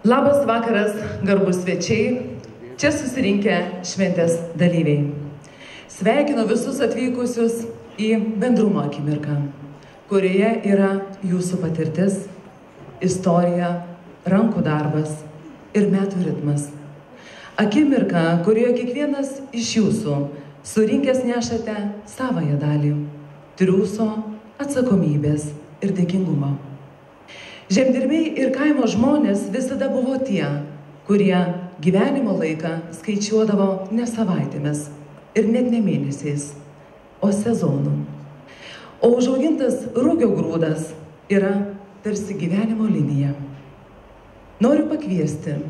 Labas vakaras, garbus svečiai, čia susirinkę šventės dalyviai. Sveikinu visus atvykusius į bendrumo akimirką, kurioje yra jūsų patirtis, istorija, rankų darbas ir metų ritmas. Akimirka, kurioje kiekvienas iš jūsų surinkęs nešate savąją dalį, triūso, atsakomybės ir dėkingumo. Žemdirbiai ir kaimo žmonės visada buvo tie, kurie gyvenimo laiką skaičiuodavo ne savaitėmis ir net ne mėnesiais, o sezonų. O užaugintas rugio grūdas yra tarsi gyvenimo linija. Noriu pakviesti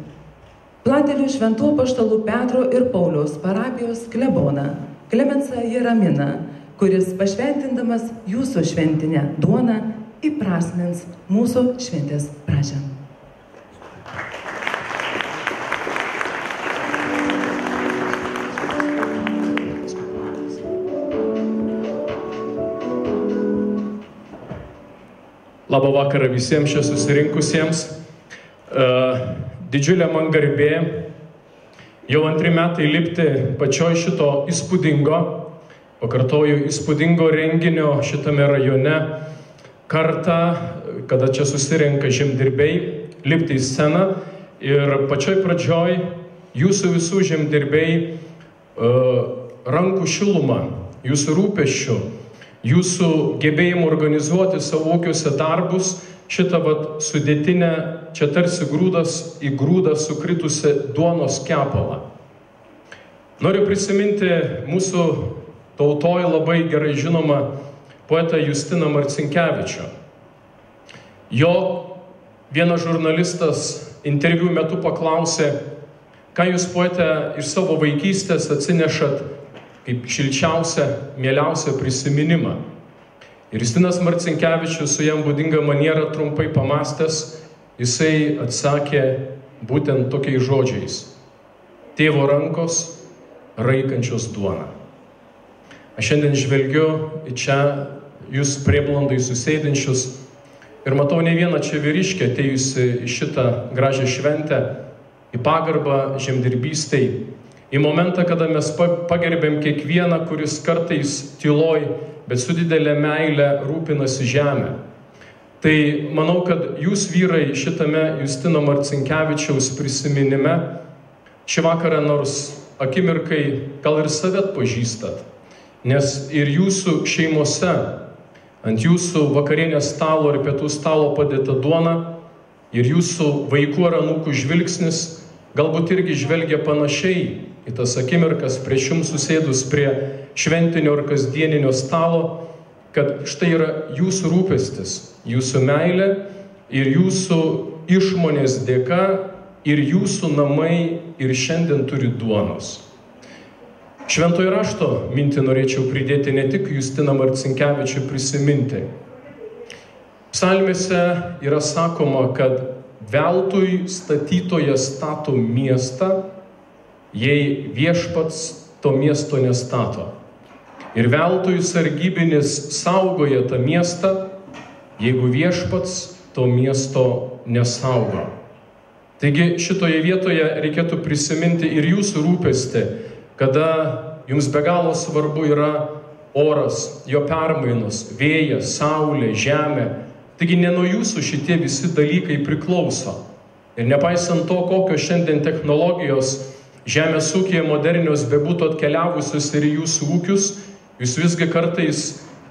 Platelių Šventų Apaštalų Petro ir Pauliaus parapijos kleboną Klemensą Jeraminą, kuris pašventindamas jūsų šventinę duoną įprasmins mūsų šventės pradžią. Labą vakarą visiems čia susirinkusiems. Didžiulė man garbė jau 2 metai lipti pačioj šito įspūdingo, pakartoju, įspūdingo renginio šitame rajone kartą, kada čia susirenka žemdirbiai, lipti į sceną ir pačioj pradžioj jūsų visų žemdirbiai rankų šilumą, jūsų rūpesčių, jūsų gebėjimų organizuoti savo ūkiuose darbus, šitą sudėtinę, čia tarsi grūdas į grūdą sukritusią duonos kepalą. Noriu prisiminti mūsų tautoj labai gerai žinomą poetą Justiną Marcinkevičių. Jo vienas žurnalistas interviu metu paklausė, ką jūs, poete, iš savo vaikystės atsinešat kaip šilčiausią, mieliausią prisiminimą. Ir Justinas Marcinkevičius su jam būdinga maniera trumpai pamastęs, jisai atsakė būtent tokiais žodžiais: tėvo rankos raikančios duoną. Aš šiandien žvelgiu į čia jūs prieblandai susėdinčius ir matau ne vieną čia vyriškę atėjusi į šitą gražią šventę, į pagarbą žemdirbystei, į momentą, kada mes pagerbėm kiekvieną, kuris kartais tyloj, bet su didelė meile rūpinasi žemę. Tai manau, kad jūs vyrai šitame Justino Marcinkevičiaus prisiminime šį vakarą nors akimirkai gal ir save atpažįstat, nes ir jūsų šeimose ant jūsų vakarienės stalo ir pietų stalo padėta duona ir jūsų vaikų ar anūkų žvilgsnis galbūt irgi žvelgia panašiai į tas akimirkas prieš jums susėdus prie šventinio ir kasdieninio stalo, kad štai yra jūsų rūpestis, jūsų meilė ir jūsų išmonės dėka ir jūsų namai ir šiandien turi duonos. Šventojo rašto mintį norėčiau pridėti ne tik Justiną Marcinkevičių prisiminti. Psalmėse yra sakoma, kad veltui statytojas stato miestą, jei viešpats to miesto nestato. Ir veltui sargybinis saugoja tą miestą, jeigu viešpats to miesto nesaugo. Taigi šitoje vietoje reikėtų prisiminti ir jūsų rūpestį, kada jums be galo svarbu yra oras, jo permainos, vėjas, saulė, žemė. Taigi ne nuo jūsų šitie visi dalykai priklauso. Ir nepaisant to, kokios šiandien technologijos žemės ūkyje modernios bebūtų atkeliavusios ir į jūsų ūkius, jūs visgi kartais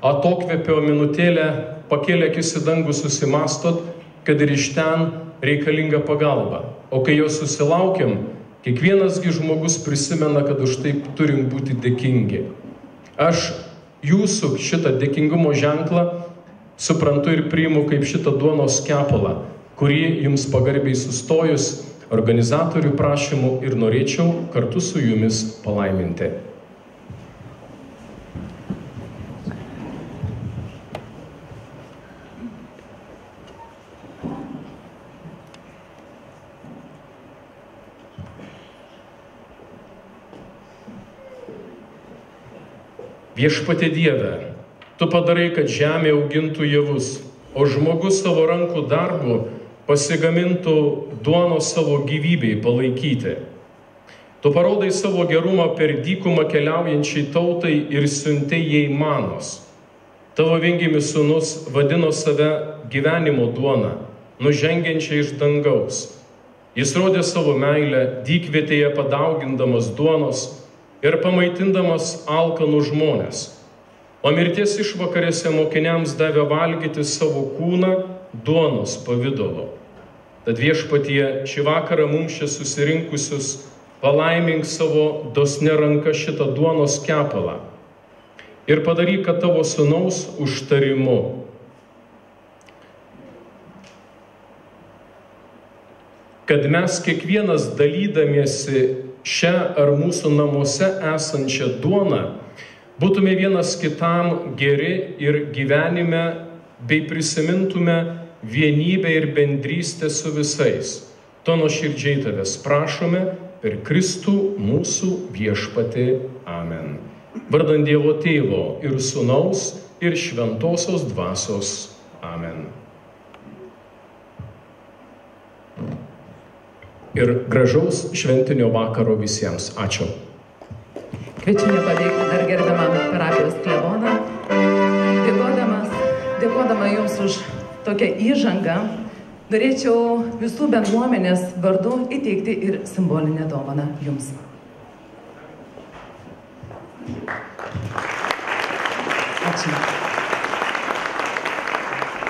atokvėpio minutėlę pakėlę akis į dangų susimastot, kad ir iš ten reikalinga pagalba. O kai jos susilaukiam, kiekvienasgi žmogus prisimena, kad už tai turim būti dėkingi. Aš jūsų šitą dėkingumo ženklą suprantu ir priimu kaip šitą duonos kepalą, kurį jums pagarbiai sustojus organizatorių prašymų ir norėčiau kartu su jumis palaiminti. Viešpatie Dieve, tu padarai, kad žemė augintų javus, o žmogus savo rankų darbu pasigamintų duonos savo gyvybei palaikyti. Tu parodai savo gerumą per dykumą keliaujančiai tautai ir siuntei jai manos. Tavo viengimis sūnus vadino save gyvenimo duona, nužengiančia iš dangaus. Jis rodė savo meilę dykvietėje padaugindamas duonos ir pamaitindamas alkanų žmonės. O mirties išvakarėse mokiniams davė valgyti savo kūną duonos pavidalo. Tad Viešpatie, šį vakarą mums čia susirinkusius palaimink savo dosne ranka šitą duonos kepalą ir padaryk, kad tavo sūnaus užtarimu kad mes kiekvienas dalydamiesi šią ar mūsų namuose esančią duoną būtume vienas kitam geri ir gyvenime bei prisimintume vienybę ir bendrystę su visais. To nuoširdžiai tavęs prašome per Kristų mūsų viešpatį. Amen. Vardant Dievo Tėvo ir Sūnaus ir Šventosios Dvasios. Amen. Ir gražaus šventinio vakaro visiems. Ačiū. Kviečiu nepaveikti dar gerbiamą parapijos kleboną. Dėkodama Jums už tokią įžangą, norėčiau visų bendruomenės vardu įteikti ir simbolinę dovaną Jums. Ačiū.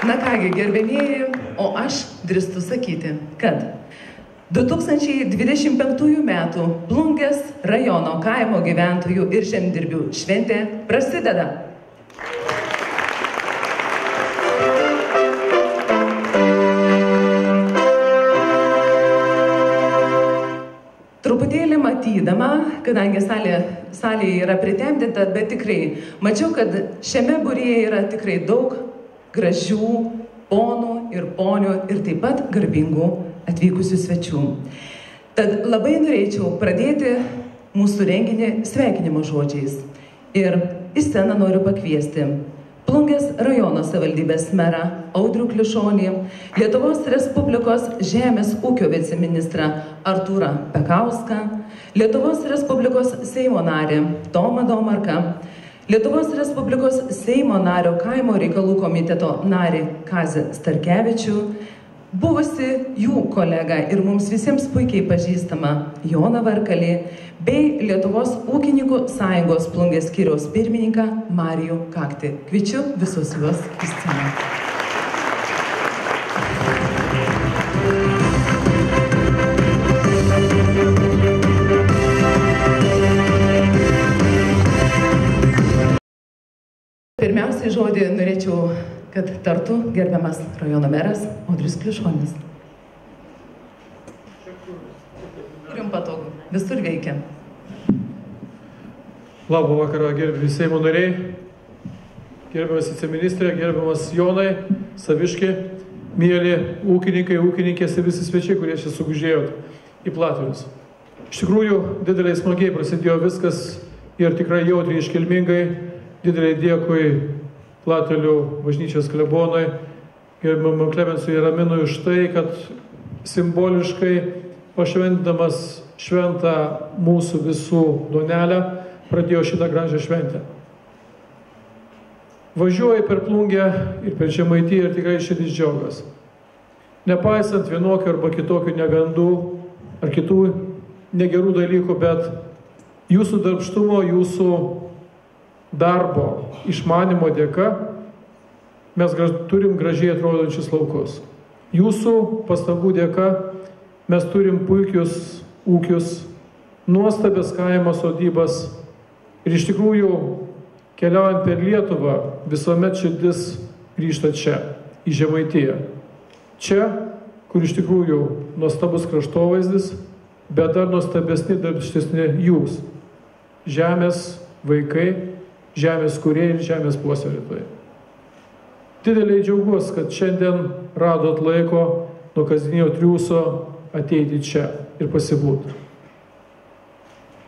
Na kągi, gerbėmieji, o aš drįstu sakyti, kad 2025 metų Plungės rajono kaimo gyventojų ir žemdirbių šventė prasideda. Truputėlį matydama, kadangi salėje yra pritempdinta, bet tikrai mačiau, kad šiame būryje yra tikrai daug gražių ponų ir ponių ir taip pat garbingų atvykusių svečių. Tad labai norėčiau pradėti mūsų renginį sveikinimo žodžiais. Ir į sceną noriu pakviesti Plungės rajono savivaldybės merą Audrių Kliušonį, Lietuvos Respublikos žemės ūkio viceministrą Artūrą Pekauską, Lietuvos Respublikos Seimo narį Tomą Domarką, Lietuvos Respublikos Seimo nario kaimo reikalų komiteto narį Kazį Starkevičių, buvusi jų kolega ir mums visiems puikiai pažįstama Joną Varkalį, bei Lietuvos ūkininkų sąjungos Plungės skyriaus pirmininką Marijų Kaktį. Kviečiu visus juos į sceną. Pirmiausiai žodį norėčiau, kad tartų gerbiamas rajono meras Audrius Kliušonis. Kuriam patogu, visur veikia. Labą vakarą, gerbiami Seimo nariai, gerbiamas viceministrė, gerbiamas Jonai, Saviški, mėly ūkininkai, ūkininkės ir visi svečiai, kurie čia sugužėjot į Platelius. Iš tikrųjų, dideliai smagiai prasidėjo viskas ir tikrai jautriai iškilmingai. Dideliai dėkui Platelių bažnyčios klebonui, gerbiamam Klemensui Raminui už tai, kad simboliškai pašventindamas šventą mūsų visų duonelę, pradėjo šitą gražią šventę. Važiuoju per Plungę ir per Žemaitiją ir tikrai širdis džiaugas. Nepaisant vienokių arba kitokių negandų ar kitų negerų dalykų, bet jūsų darbštumo, jūsų darbo, išmanimo dėka mes turim gražiai atrodančius laukus. Jūsų pastangų dėka mes turim puikius ūkius, nuostabias kaimo sodybas ir iš tikrųjų keliaujant per Lietuvą visuomet širdis grįžta čia, į Žemaitiją. Čia, kur iš tikrųjų nuostabus kraštovaizdis, bet dar nuostabesni, darbštesni jūs. Žemės vaikai, žemės kūrėjai ir žemės puoselėtojai. Dideliai džiaugiuosi, kad šiandien radot laiko nuo kasdienio triūso ateiti čia ir pasibūti.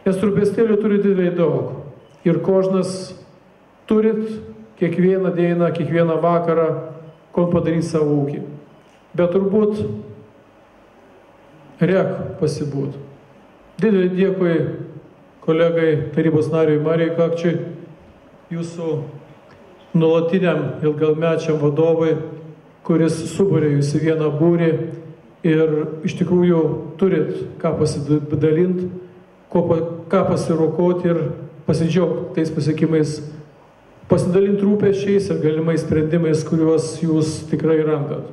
Nes rūpestėlių turi dideliai daug. Ir kožnas turit kiekvieną dieną, kiekvieną vakarą, ko padaryti savo ūkį. Bet turbūt rek pasibūti. Didelį dėkui kolegai tarybos nariui Marijai Kakčiui, jūsų nuolatiniam ilgamečiam vadovui, kuris suburė jūs į vieną būrį ir iš tikrųjų turit ką pasidalinti, ką pasirokoti ir pasidžiaugti tais pasiekimais, pasidalinti rūpesčiais ir galimais sprendimais, kuriuos jūs tikrai randat.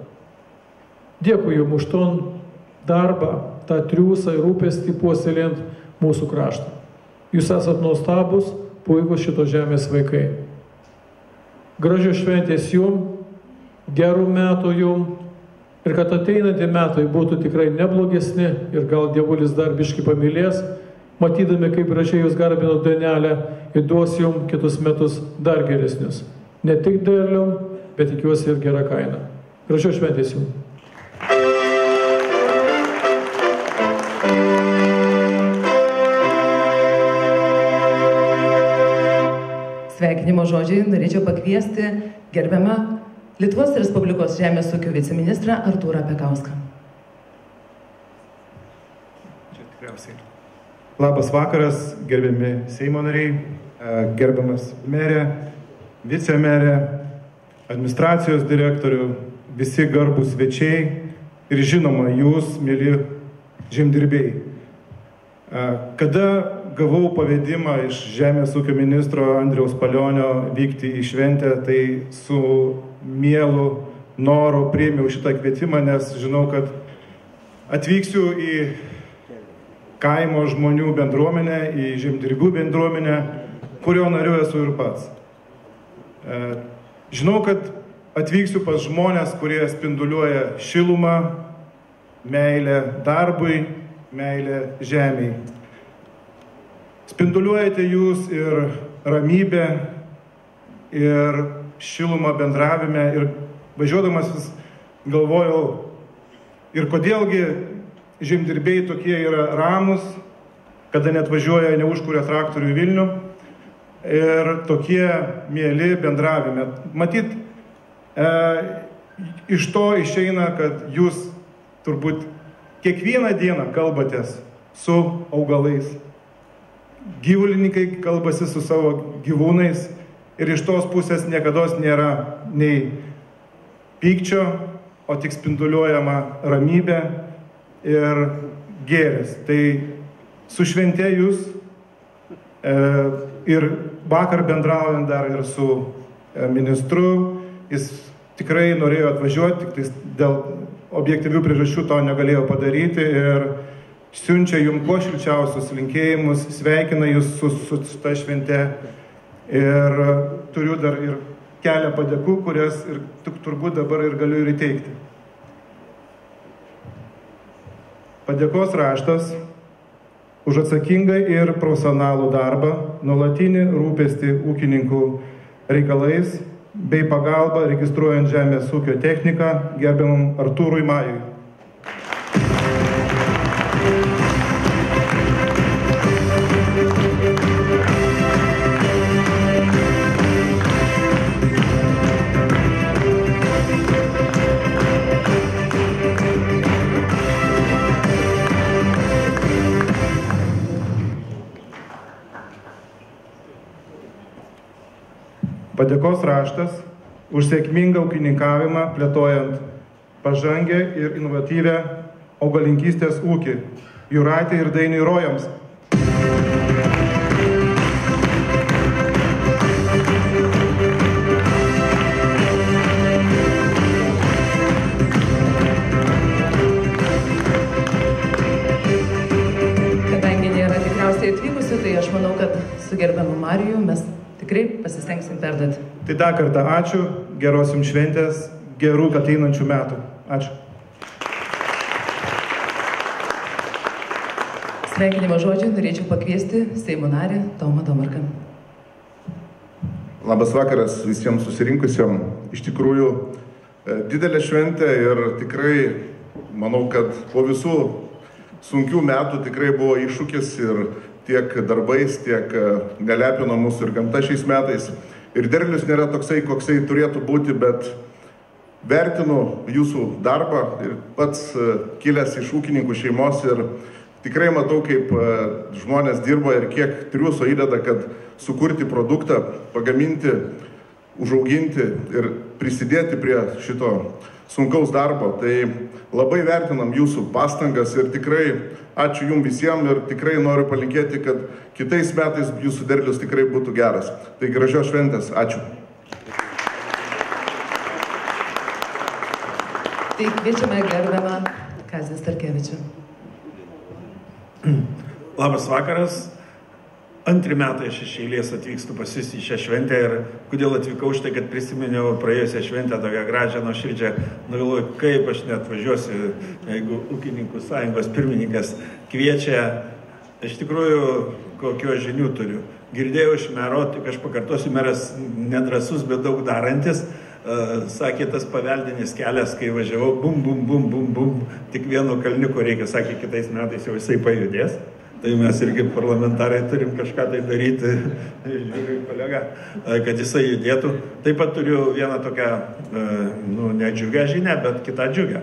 Dėkui jums už ton darbą, tą triūsą ir rūpestį puoselėjant mūsų kraštą. Jūs esat nuostabus, puikus šitos žemės vaikai. Gražios šventės jum, gerų metų jum ir kad ateinantį metai būtų tikrai neblogesni ir gal dievulis dar biškį pamylės, matydami, kaip gražiai jūs garbino duonelę ir duos jum kitus metus dar geresnius. Ne tik derlium, bet tikiuosi ir gera kaina. Gražios šventės jums. Sveikinimo žodžiai norėčiau pakviesti gerbiamą Lietuvos Respublikos žemės ūkio viceministrą Artūrą Pekauską. Labas vakaras, gerbiami Seimo nariai, gerbiamas merė, vicemerė, administracijos direktorių, visi garbūs svečiai ir žinoma jūs, mėly žemdirbiai. Kada gavau pavedimą iš žemės ūkio ministro Andriaus Palionio vykti į šventę, tai su mielu noru priėmiau šitą kvietimą, nes žinau, kad atvyksiu į kaimo žmonių bendruomenę, į žemdirbių bendruomenę, kurio nariu esu ir pats. Žinau, kad atvyksiu pas žmonės, kurie spinduliuoja šilumą, meilę darbui, meilę žemei. Spinduliuojate jūs ir ramybę, ir šilumą bendravime, ir važiuodamas vis galvojau, ir kodėlgi žemdirbiai tokie yra ramus, kada net važiuoja neužkuria traktorių į Vilnių, ir tokie mieli bendravime. Matyt, iš to išeina, kad jūs turbūt kiekvieną dieną kalbatės su augalais. Gyvulininkai kalbasi su savo gyvūnais ir iš tos pusės niekados nėra nei pykčio, o tik spinduliuojama ramybė ir gėris. Tai su švente jūs ir vakar bendraujant dar ir su ministru, jis tikrai norėjo atvažiuoti, tik dėl objektyvių priežasčių to negalėjo padaryti ir siunčia jums kuo šilčiausius linkėjimus, sveikina jūs su ta švente ir turiu dar ir kelią padėkų, kurias ir turbūt dabar ir galiu ir įteikti. Padėkos raštas už atsakingą ir profesionalų darbą, nuolatinį rūpestį ūkininkų reikalais bei pagalbą registruojant žemės ūkio techniką gerbiamam Artūrui Majui. Padėkos raštas už sėkmingą ūkininkavimą, plėtojant pažangę ir inovatyvę augalininkystės ūkį Jūratei ir Dainiui Rojams. Kadangi nėra tikriausiai atvykusių, tai aš manau, kad su gerbiamu Mariju mes tikrai pasistengsim perduoti. Tai dar kartą ačiū, geros jums šventės, gerų ateinančių metų. Ačiū. Sveikinimo žodžių norėčiau pakviesti Seimo narį Tomą Domarką. Labas vakaras visiems susirinkusiam. Iš tikrųjų, didelė šventė ir tikrai manau, kad po visų sunkių metų tikrai buvo iššūkis ir tiek darbais, tiek nelepino mūsų ir gamta šiais metais. Ir derlius nėra toksai, koksai turėtų būti, bet vertinu jūsų darbą ir pats kilęs iš ūkininkų šeimos ir tikrai matau, kaip žmonės dirba ir kiek triūso įdeda, kad sukurti produktą, pagaminti, užauginti ir prisidėti prie šito sunkaus darbo. Tai labai vertinam jūsų pastangas ir tikrai ačiū jums visiems ir tikrai noriu palinkėti, kad kitais metais jūsų derlius tikrai būtų geras. Tai gražios šventės. Ačiū. Tai kviečiame gerbiamą Kazį Starkevičių. Labas vakaras. Antri metai aš iš eilės atvykstu pas jus į šią šventę ir kodėl atvykau štai, kad prisiminiau praėjusią šventę tokią gražią nuoširdžią, nugalvoju, kaip aš net važiuosiu, jeigu ūkininkų sąjungos pirmininkas kviečia. Iš tikrųjų, kokio žinių turiu. Girdėjau iš mero, tik aš pakartosiu, meras nedrasus, bet daug darantis. sakė, tas paveldinis kelias, kai važiavau, bum, bum, bum, bum, bum, tik vieno kalniuko reikia, sakė, kitais metais jau jisai pajudės. Tai mes irgi parlamentarai turim kažką tai daryti, žiūriu kolegą, kad jisai judėtų. Taip pat turiu vieną tokią, nedžiugę žinę, bet kitą džiugę.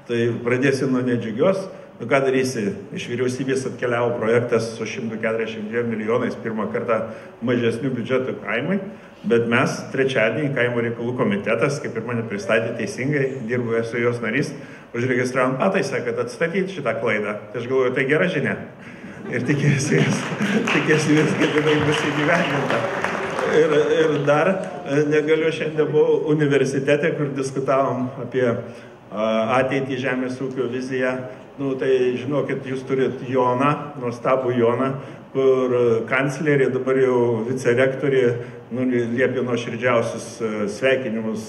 Tai pradėsiu nuo nedžiugios. Ką darysi? Iš vyriausybės atkeliavo projektas su 142 milijonais pirmą kartą mažesnių biudžetų kaimui, bet mes trečiadienį kaimo reikalų komitetas, kaip ir mane pristatė teisingai, dirbu esu jos narys, užregistravom pataisą, kad atstatyti šitą klaidą. Tai aš galvoju, tai gera žinia. Ir tikėsi vis, kad jinai bus įgyvendinta. Ir dar negaliu, šiandien buvau universitete, kur diskutavom apie ateitį žemės ūkio viziją. Tai žinokit, jūs turit Joną, nuostabų Joną, kur kanclerė, dabar jau vicerektorė, liepė nuoširdžiausius sveikinimus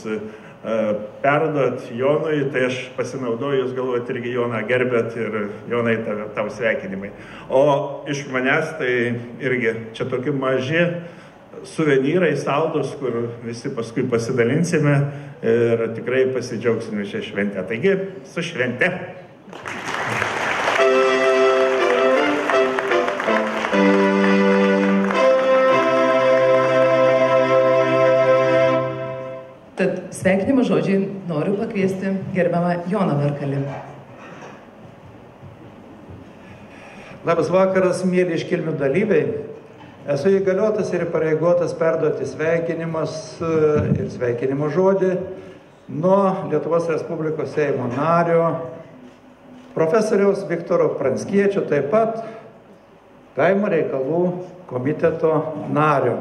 perduot Jonui, tai aš pasinaudoju, jūs galvojat irgi Joną gerbėt ir Jonai tau sveikinimai. O iš manęs tai irgi čia tokie maži suvenyrai, saldus, kur visi paskui pasidalinsime ir tikrai pasidžiaugsime šią šventę. Taigi, su švente! Tad sveikinimo žodžiai noriu pakviesti gerbiamą Joną Varkalį. Labas vakaras, mėly iškilmių dalyviai. Esu įgaliotas ir pareigotas perduoti sveikinimus ir sveikinimo žodį nuo Lietuvos Respublikos Seimo nario, profesoriaus Viktoro Pranckiečio, taip pat kaimo reikalų komiteto nario.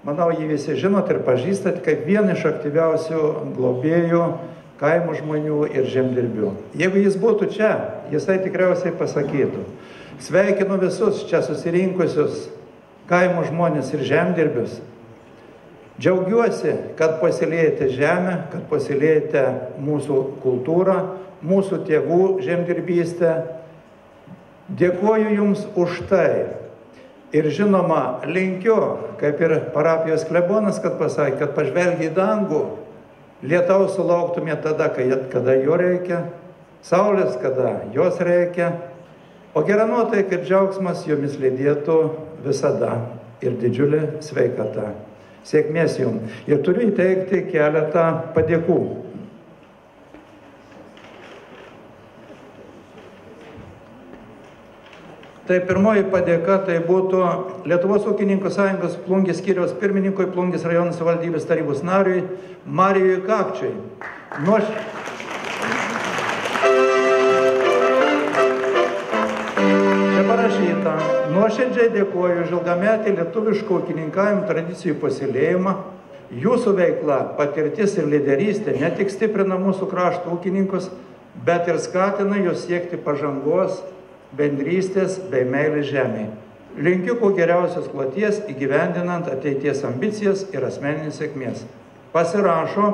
Manau, jį visi žinot ir pažįstat kaip vieną iš aktyviausių globėjų kaimo žmonių ir žemdirbių. Jeigu jis būtų čia, jisai tikriausiai pasakytų: sveikinu visus čia susirinkusius kaimo žmonės ir žemdirbius. Džiaugiuosi, kad puoselėjate žemę, kad puoselėjate mūsų kultūrą, mūsų tėvų žemdirbystę. Dėkuoju Jums už tai. Ir žinoma, linkiu, kaip ir parapijos klebonas, kad pasakė, kad pažvelgia į dangų, lietaus sulauktumė tada, kada jo reikia, saulės, kada jos reikia, o gera nuotaika ir džiaugsmas jomis lydėtų visada ir didžiulė sveikata. Sėkmės Jums. Ir turiu įteikti keletą padėkų. Tai pirmoji padėka tai būtų Lietuvos ūkininkų sąjungos Plungės skyriaus pirmininkui, Plungės rajono savivaldybės tarybos nariui Marijui Kakčiui. Čia parašyta: nuoširdžiai dėkoju už ilgametį lietuviško ūkininkavimo tradicijų puoselėjimą. Jūsų veikla, patirtis ir lyderystė ne tik stiprina mūsų krašto ūkininkus, bet ir skatina juos siekti pažangos, bendrystės bei meilės žemei. Linkiu kuo geriausios kloties įgyvendinant ateities ambicijas ir asmeninės sėkmės. Pasirašo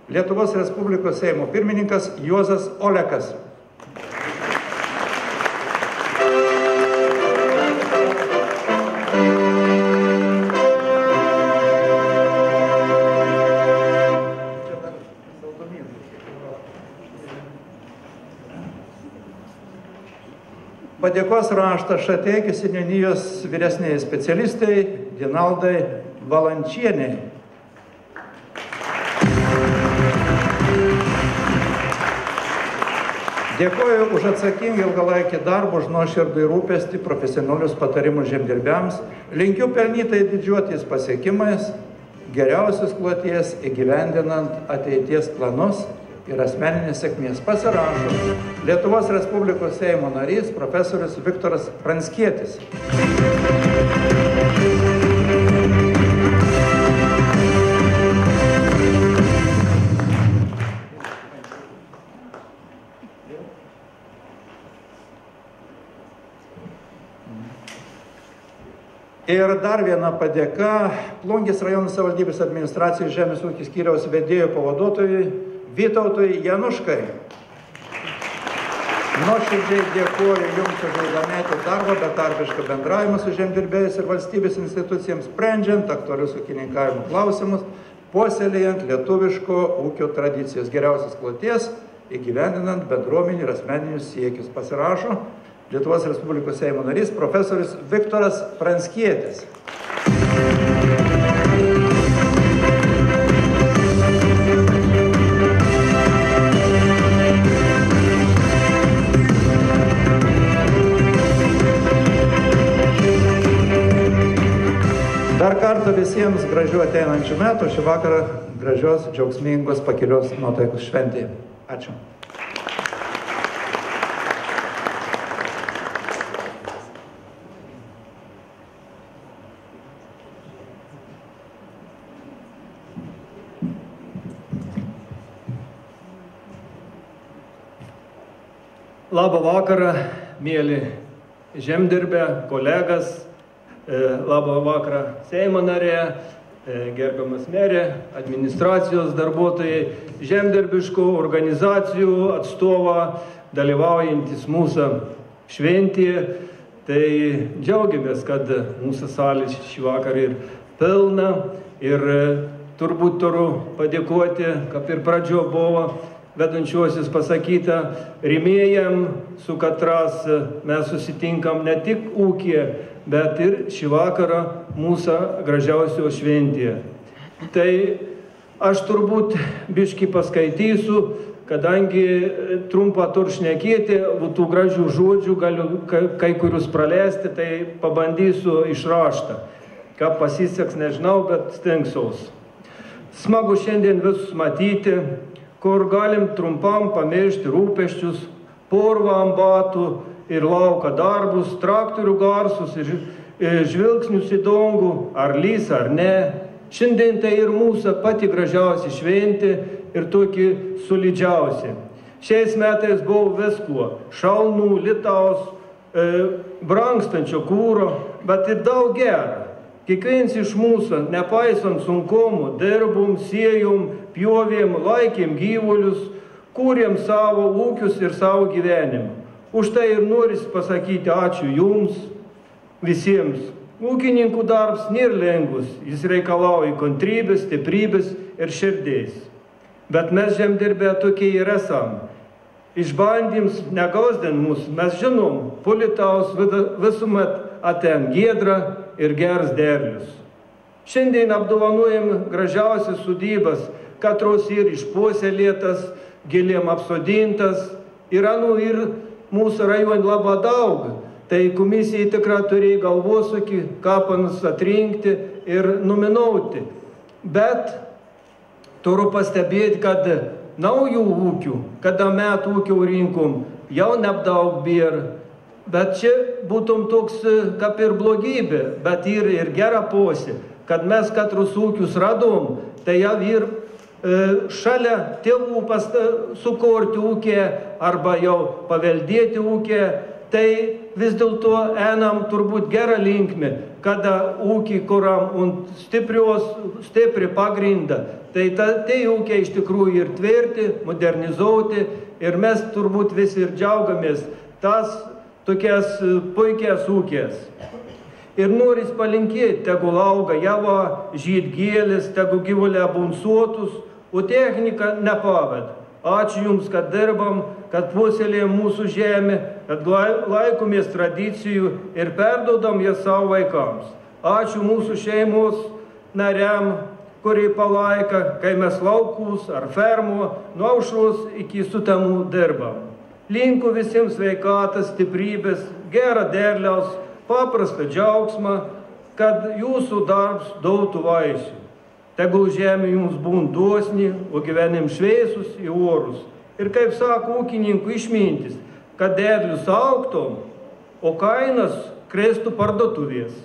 Lietuvos Respublikos Seimo pirmininkas Juozas Olekas. Padėkos raštą Šateikių seniūnijos vyresniai specialistai Dinaldai Valančieniai. Dėkoju už atsakingą ilgalaikį darbą, už nuoširdų rūpestį, profesionalius patarimus žemdirbiams. Linkiu pelnytai didžiuotis pasiekimais, geriausios kloties įgyvendinant ateities planus ir asmeninės sėkmės. Pasirašo Lietuvos Respublikos Seimo narys profesorius Viktoras Pranckietis. Ir dar viena padėka Plungės rajono savivaldybės administracijos žemės ūkio skyriaus vedėjo pavaduotojui Vytautui Januškai. Nuoširdžiai dėkoju Jums už ilgametį darbą, betarpišką bendravimą su žemdirbėjais ir valstybės institucijams, sprendžiant aktualius ūkininkavimo klausimus puoselėjant lietuviško ūkio tradicijos geriausios kloties, įgyvendinant bendruomenių ir asmeninius siekius. Pasirašo Lietuvos Respublikos Seimo narys profesorius Viktoras Pranckietis. Dar kartą visiems gražių ateinančių metų, šį vakarą gražios, džiaugsmingos, pakilios nuotaikos šventėje. Ačiū. Labą vakarą, mėly žemdirbė, kolegas. Labą vakarą Seimo narė, gerbiamas merė, administracijos darbuotojai, žemdirbiškų organizacijų atstovą, dalyvaujantis mūsų šventėje. Tai džiaugiamės, kad mūsų salė šį vakarą ir pilna. Ir turbūt turiu padėkoti, kaip ir pradžio buvo vedančiuosius pasakyta, rėmėjam, su katras mes susitinkam ne tik ūkyje, bet ir šį vakarą mūsų gražiausio šventėje. Tai aš turbūt biškį paskaitysiu, kadangi trumpą šnekėti, tų gražių žodžių galiu kai kurius praleisti, tai pabandysiu iš raštą. Ką pasiseks, nežinau, bet stengsiuos. Smagu šiandien visus matyti, kur galim trumpam pamiršti rūpesčius, purvą ant batų ir lauką darbus, traktorių garsus ir žvilgsnius į dangų, ar lys ar ne. Šiandien tai ir mūsų pati gražiausia šventė ir tokia solidžiausia. Šiais metais buvo viskuo - šalnų, lietaus, brangstančio kūro, bet ir daug gero. Kiekvienas iš mūsų, nepaisant sunkumų, dirbom, siejom, pjovėm, laikėm gyvulius, kūrėm savo ūkius ir savo gyvenimą. Už tai ir noris pasakyti ačiū jums visiems. Ūkininkų darbas nėra lengvas, jis reikalauja kantrybės, stiprybės ir širdies. Bet mes žemdirbė tokie ir esam. Išbandyms negausdien mus, mes žinom, po lietaus visuomet ateina giedra ir geras derlius. Šiandien apdovanojam gražiausias sodybas, katros ir išpuoselėtas, gėlėm apsodintas, yra ir mūsų rajone labai daug. Tai komisija tikrai turėjo galvosūkį, kapanus atrinkti ir nominuoti. Bet turiu pastebėti, kad naujų ūkių, kada metų ūkių rinkom, jau neapdaug bėra. Bet čia būtum toks kaip ir blogybė, bet ir gera posė, kad mes katrus ūkius radom, tai jau ir šalia tėvų sukurti ūkį arba jau paveldėti ūkį, tai vis dėlto einam turbūt gerą linkmę, kada ūkį kuram ant stipri pagrindą. Tai tai ūkiai iš tikrųjų ir tvirti, modernizuoti ir mes turbūt visi ir džiaugiamės tas tokias puikias ūkės. Ir noris palinkėti, tegul auga java, žyd gėlės, tegul gyvuliai bunsuotus, o technika nepaved. Ačiū jums, kad dirbam, kad puoselėjam mūsų žemę, kad laikomės tradicijų ir perdodam jas savo vaikams. Ačiū mūsų šeimos nariam, kurie palaika, kai mes laukus ar fermo nuo aušros iki sutemų dirbam. Linku visiems sveikatas, stiprybės, gerą derliaus, paprastą džiaugsmą, kad jūsų darbs duotų vaisių. Tegul žemė jums būna dosni, o gyvenim šviesus į orus. Ir kaip sako ūkininkų išmintis, kad derlius augtų, o kainas krestų parduotuvės.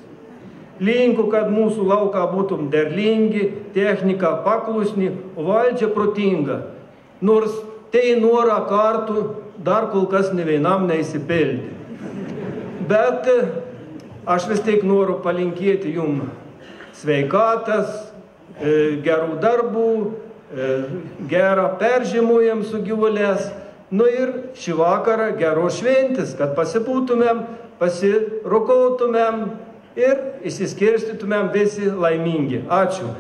Linku, kad mūsų lauką būtum derlingi, technika paklusni, o valdžia protinga. Nors tai norą kartų dar kol kas ne vienam neįsipildė. Bet aš vis tiek noriu palinkėti jums sveikatas, gerų darbų, gerą peržymojam su gyvulės. Nu ir šį vakarą geros šventės, kad pasibūtumėm, pasirukautumėm ir išsiskirstytumėm visi laimingi. Ačiū.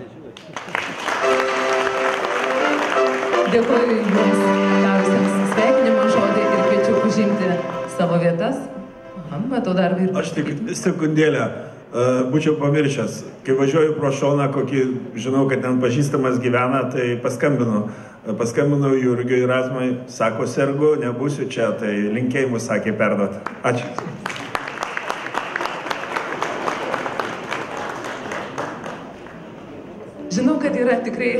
Dėkuoju Jums davusiems sveikinimo žodį ir kviečiu užimti savo vietas. Matau dar ir... Aš tik sekundėlę būčiau pamiršęs. Kai važiuoju pro šoną, kokį, žinau, kad ten pažįstamas gyvena, tai paskambinau Jurgiui Razmai, sako, sergu, nebūsiu čia, tai linkėjimus sakė perduot. Ačiū. Žinau, kad yra tikrai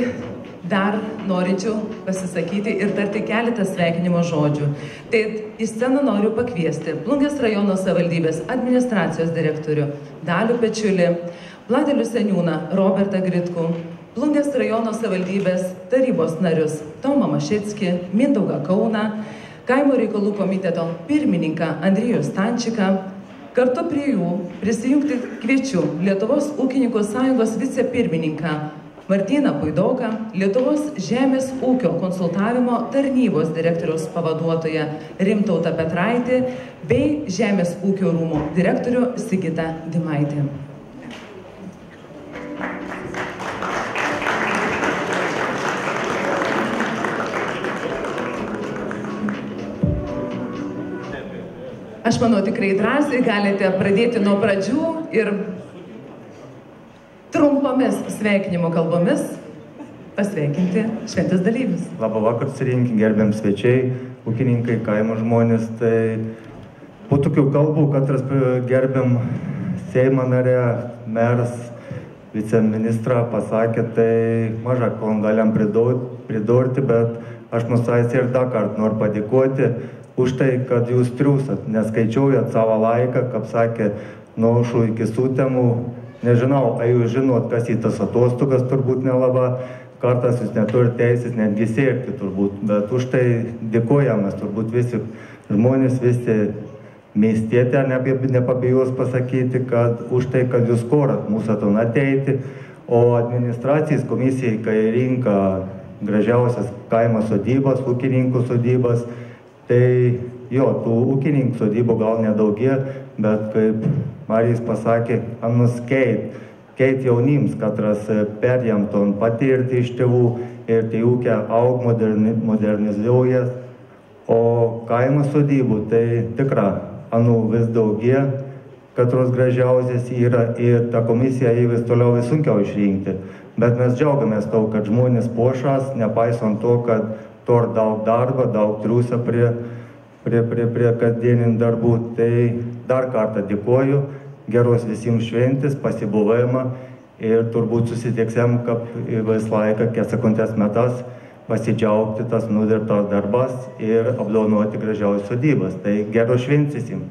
dar norinčių pasisakyti ir tarti keletą sveikinimo žodžių. Tai į sceną noriu pakviesti Plungės rajono savivaldybės administracijos direktorių Dalių Pečiulį, Platelių seniūną Robertą Gritkų, Plungės rajono savivaldybės tarybos narius Tomą Mašetskį, Mindaugą Kauną, Kaimo reikalų komiteto pirmininką Andrijų Stančiką. Kartu prie jų prisijungti kviečiu Lietuvos ūkininkų sąjungos vicepirmininką Martyną Puidoką, Lietuvos žemės ūkio konsultavimo tarnybos direktoriaus pavaduotoją Rimtautą Petraitį bei Žemės ūkio rūmų direktorių Sigitą Dimaitį. Aš manau, tikrai drąsiai galite pradėti nuo pradžių ir trumpomis sveikinimo kalbomis pasveikinti šventės dalyvius. Labą vakarą, susirinkę, gerbiam svečiai, ūkininkai, kaimo žmonės. Tai po tokių kalbų, katras gerbiam Seimo narę, meras, viceministrą pasakė, tai maža, ko galim pridurti, bet aš nusaisiu ir dar kartą noriu padėkoti už tai, kad jūs triūsat, neskaičiuojat savo laiką, kaip sakė, nuo aušų iki sutemų. Nežinau, ar jūs žinot, kas į tas atostogas turbūt nelaba, kartais jūs neturite teisės netgi siekti turbūt, bet už tai dėkojamas turbūt visi žmonės, visi miestietė, nepabijos pasakyti, kad už tai, kad jūs korat mūsų ton ateiti, o administracijos komisijai, kai rinka gražiausias kaimo sodybas, ūkininkų sodybas, tai jo, tų ūkininkų sodybų gal nedaugie, bet kaip Marijus pasakė, anus keit jaunims, katras perjam ton patirti iš tėvų ir tai ūkia aug modernizuojas, o kaimo sodybų tai tikra, anų vis daugie, katros gražiausias yra ir ta komisija jį vis toliau vis sunkiau išrinkti. Bet mes džiaugiamės to, kad žmonės pošas, nepaisant to, kad tor daug darbo, daug triūsia prie kasdieninių darbų. Tai dar kartą dėkoju, geros visiems šventės, pasibuvimą ir turbūt susitiksim, kaip vis laiką, kiek sekundės metas, pasidžiaugti tas nudirbtas darbas ir apdovanoti gražiausias sodybas. Tai geros šventės visiems.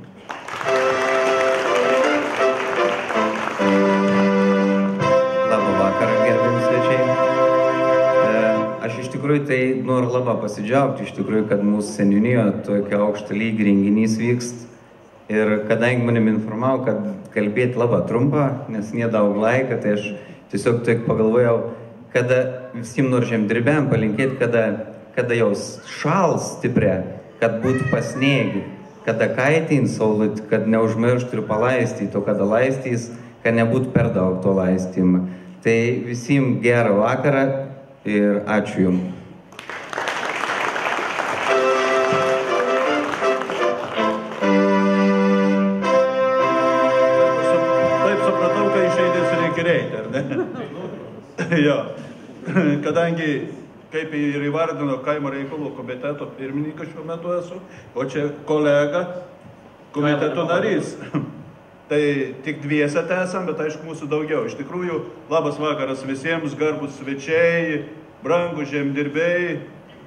Labą vakarą, gerbiami svečiai. Aš iš tikrųjų tai noriu labai pasidžiaugti, iš tikrųjų, kad mūsų seniūnijoje tokia aukšta lygį renginys vykst. Ir kadangi manim informavo, kad kalbėti labai trumpą, nes nedaug laiko, tai aš tiesiog taip pagalvojau, kada visiems nors žemdirbėm palinkėti, kada jau šals stipriai, kad būtų pasnėgi, kada kaitins saulutį, kad neužmirštų ir palaistyti, o kada laistys, kad nebūtų per daug to laistymą. Tai visiems gerą vakarą. Ir ačiū Jums. Taip supratau, kai išeidės reikia reiti, ar ne? Jo. Kadangi, kaip ir įvardino kaimo reikalų komiteto pirmininkas šiuo metu esu, o čia kolega, komiteto narys. Tai tik dviese esam, bet aišku mūsų daugiau. Iš tikrųjų, labas vakaras visiems, garbus svečiai, brangūs žemdirbiai.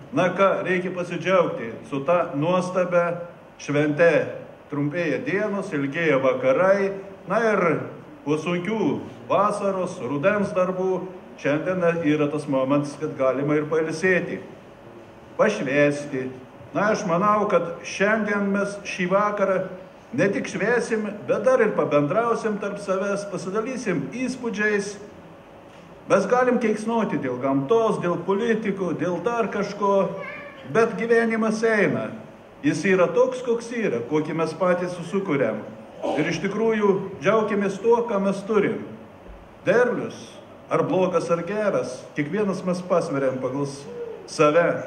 Na ką, reikia pasidžiaugti su ta nuostabia švente. Trumpėja dienos, ilgėja vakarai. Na ir po sunkių vasaros, rudens darbų, šiandien yra tas momentas, kad galima ir pailsėti, pašvęsti. Na, aš manau, kad šiandien mes šį vakarą ne tik švęsim, bet dar ir pabendrausim tarp savęs, pasidalysim įspūdžiais. Mes galim keiksnoti dėl gamtos, dėl politikų, dėl dar kažko, bet gyvenimas eina. Jis yra toks, koks yra, kokį mes patys sukuriam. Ir iš tikrųjų džiaukimės tuo, ką mes turim. Derlius, ar blogas, ar geras, kiekvienas mes pasveriam pagal save.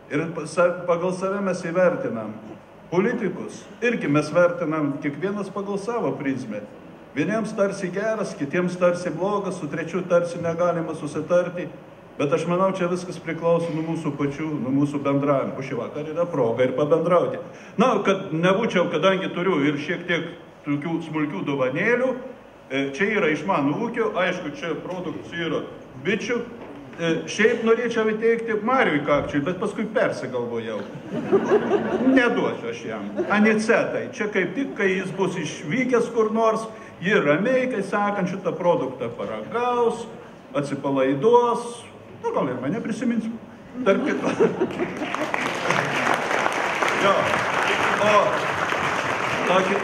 Ir pagal save mes įvertinam. Politikus irgi mes vertinam kiekvienas pagal savo prizmę. Vieniems tarsi geras, kitiems tarsi blogas, su trečiu tarsi negalima susitarti. Bet aš manau, čia viskas priklauso nuo mūsų pačių, nuo mūsų bendravimo. Šį vakarą yra proga ir pabendrauti. Na, kad nebūčiau, kadangi turiu ir šiek tiek tokių smulkių dovanėlių, čia yra iš mano ūkio, aišku, čia produktų yra bičių. Šiaip norėčiau įteikti Mariui Kakčiui, bet paskui persigalvojau. Neduosiu aš jam. Anicetai, čia kaip tik, kai jis bus išvykęs kur nors, ji ramiai, kai sakant, šitą produktą paragaus, atsipalaiduos, nu gal ir mane prisimins. Tarp kito. Jo. O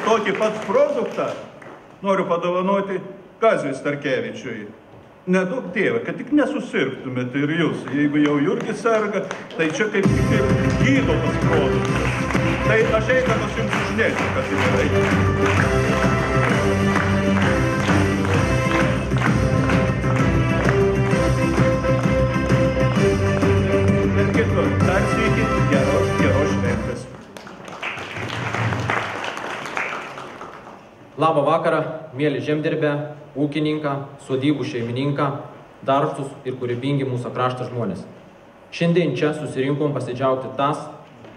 tokį pat produktą noriu padovanoti Kaziui Starkevičiui. Nedaug Dieve, kad tik nesusirgtumėte ir jūs. Jeigu jau Jurgis serga, tai čia kaip tik ir gydomas produktas. Tai aš eidamas jums užnėsiu, kad tai gerai. Ir kitur, dar sveiki, geros šventės. Labą vakarą, mėly žemdirbę, ūkininką, sodybų šeimininką, darbštus ir kūrybingi mūsų krašto žmonės. Šiandien čia susirinkom pasidžiaugti tas,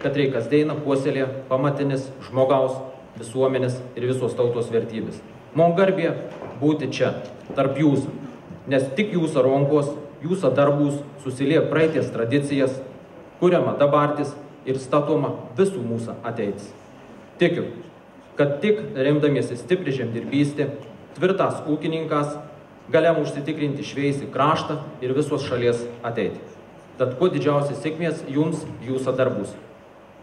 kad kasdieną puoselė pamatinis žmogaus, visuomenės ir visos tautos vertybės. Man garbė būti čia, tarp jūsų, nes tik jūsų rankos, jūsų darbus susilie praeities tradicijas, kuriama dabartis ir statoma visų mūsų ateitis. Tikiu, kad tik remdamiesi stipri žemdirbystė, tvirtas ūkininkas galėjom užsitikrinti šveisį kraštą ir visos šalies ateitį. Tad kuo didžiausias sėkmės jums jūsų darbus.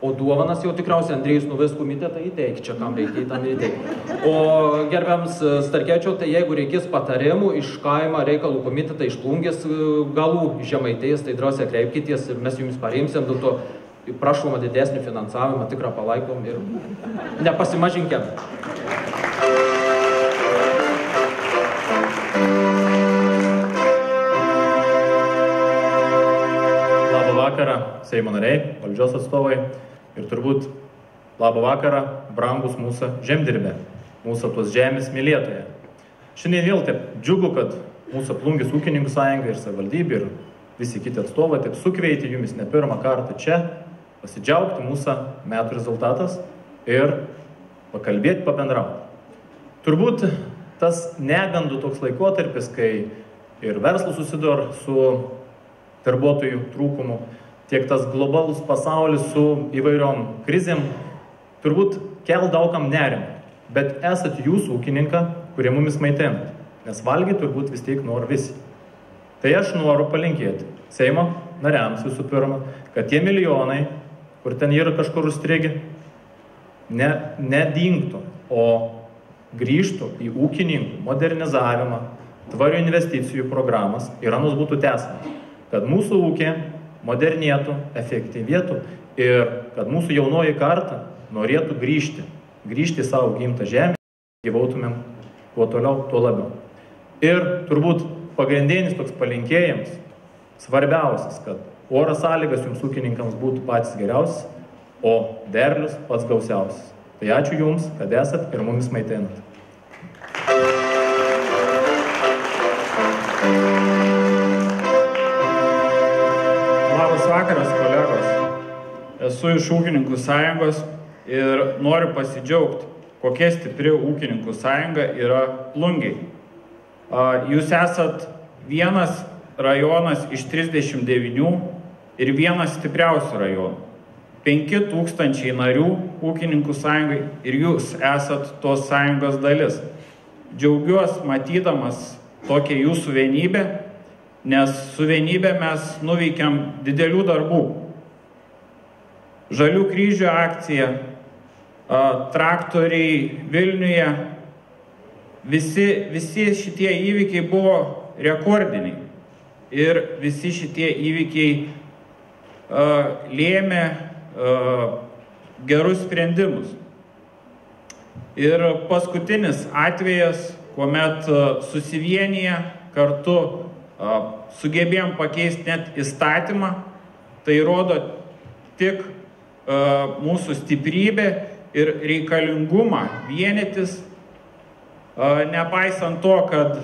O duovanas jau tikriausiai Andrėjus nuves komitetą įteikti, čia kam reikia tam įteikti. O gerbiams Starkevičiau, tai jeigu reikės patarimų iš kaimo reikalų komitetą iš Plungės galų Žemaitijos, tai drąsiai kreipkitės ir mes jums parimsim, dėl to prašoma didesnį finansavimą, tikrą palaikom ir nepasimažinkim. Labą vakarą, Seimo nariai, valdžios atstovai ir turbūt labą vakarą, brangus mūsų žemdirbė, mūsų tos žemės mylėtoje. Šiandien vėl taip džiugu, kad mūsų Plungės ūkininkų sąjunga ir savivaldybė ir visi kiti atstovai taip sukvietė jumis ne pirmą kartą čia, pasidžiaugti mūsų metų rezultatas ir pakalbėti, pabendrauti. Turbūt tas negandų toks laikotarpis, kai ir verslas susidor su darbuotojų trūkumu, tiek tas globalus pasaulis su įvairiom krizėm, turbūt kel daugam nerimą. Bet esat jūs ūkininką, kurie mumis maitinat, nes valgyti turbūt vis tiek nori visi. Tai aš noriu palinkėti Seimo nariams visų pirma, kad tie milijonai, kur ten yra kažkur užstrigi, nedingtų, o grįžtų į ūkininkų modernizavimą, tvarių investicijų programas ir anos būtų tęsiamas, kad mūsų ūkė modernėtų, efektyvėtų ir kad mūsų jaunoji karta norėtų grįžti į savo gimtą žemę, gyvautumėm kuo toliau, tuo labiau. Ir turbūt pagrindinis toks palinkėjimas, svarbiausias, kad oro sąlygas jums ūkininkams būtų patys geriausias, o derlius pats gausiausias. Tai ačiū jums, kad esat ir mumis maitinat. Labas vakaras, kolegos. Esu iš ūkininkų sąjungos ir noriu pasidžiaugti, kokia stipri ūkininkų sąjunga yra Plungiai. Jūs esat vienas rajonas iš 39 ir vienas stipriausių rajonų. 5000 narių ūkininkų sąjungai ir jūs esat tos sąjungos dalis. Džiaugiuosi matydamas tokią jūsų vienybę, nes su vienybė mes nuveikiam didelių darbų. Žalių kryžių akcija, traktoriai Vilniuje, visi šitie įvykiai buvo rekordiniai. Ir visi šitie įvykiai lėmė gerus sprendimus. Ir paskutinis atvejas, kuomet susivienyje kartu sugebėjom pakeisti net įstatymą tai rodo tik mūsų stiprybę ir reikalingumą vienytis, nepaisant to, kad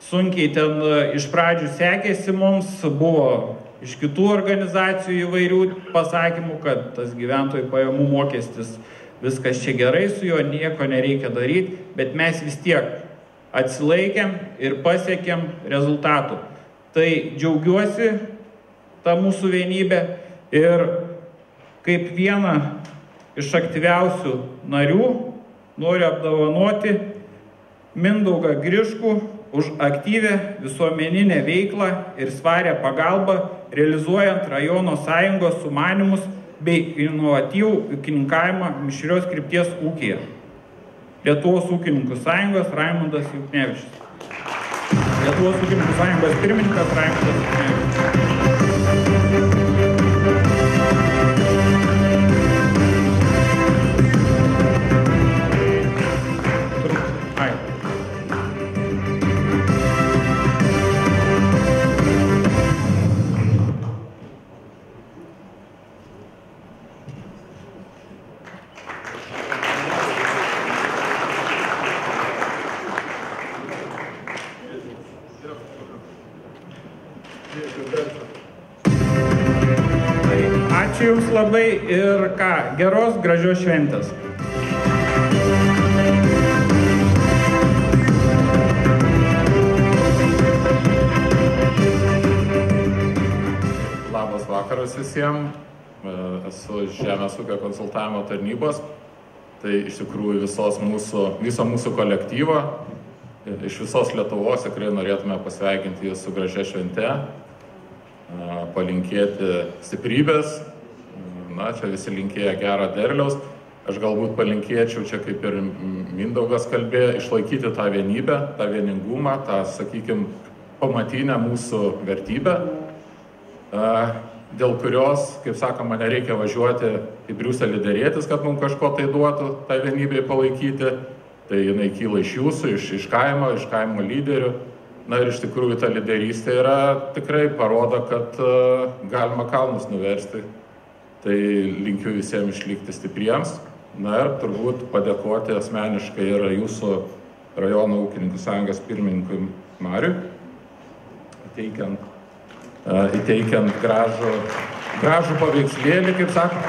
sunkiai ten iš pradžių sekėsi mums, buvo iš kitų organizacijų įvairių pasakymų, kad tas gyventojų pajamų mokestis, viskas čia gerai su juo, nieko nereikia daryti, bet mes vis tiek atsilaikėm ir pasiekėm rezultatų. Tai džiaugiuosi tą mūsų vienybę ir kaip vieną iš aktyviausių narių noriu apdovanoti Mindaugą Griškų už aktyvę visuomeninę veiklą ir svarę pagalbą, realizuojant rajono sąjungos sumanymus bei inovatyvų ūkininkavimą mišrios krypties ūkyje. Lietuvos ūkininkų sąjungos Raimundas Juknevičius. Lietuvos ūkininkų sąjungos pirmininkas Raimundas Juknevičius. Ačiū Jums labai ir ką, geros, gražios šventės. Labas vakaras visiems. Esu Žemės ūkio konsultavimo tarnybos. Tai iš tikrųjų viso mūsų kolektyvo. Iš visos Lietuvos tikrai norėtume pasveikinti Jūs su gražia švente, palinkėti stiprybės. Na, čia visi linkėja gerą derliaus. Aš galbūt palinkėčiau, čia kaip ir Mindaugas kalbėjo, išlaikyti tą vienybę, tą vieningumą, tą, sakykime, pamatinę mūsų vertybę, dėl kurios, kaip sakoma, nereikia važiuoti į Briuselį derėtis, kad mums kažko tai duotų, tą vienybę palaikyti. Tai jinai kyla iš jūsų, iš kaimo lyderių. Na ir iš tikrųjų ta lyderystė tikrai parodo, kad galima kalnus nuversti. Tai linkiu visiems išlikti stipriems. Na ir turbūt padėkoti asmeniškai ir jūsų rajono ūkininkų sąjungos pirmininkui Mariui, įteikiant gražų paveikslėlį, kaip sakoma,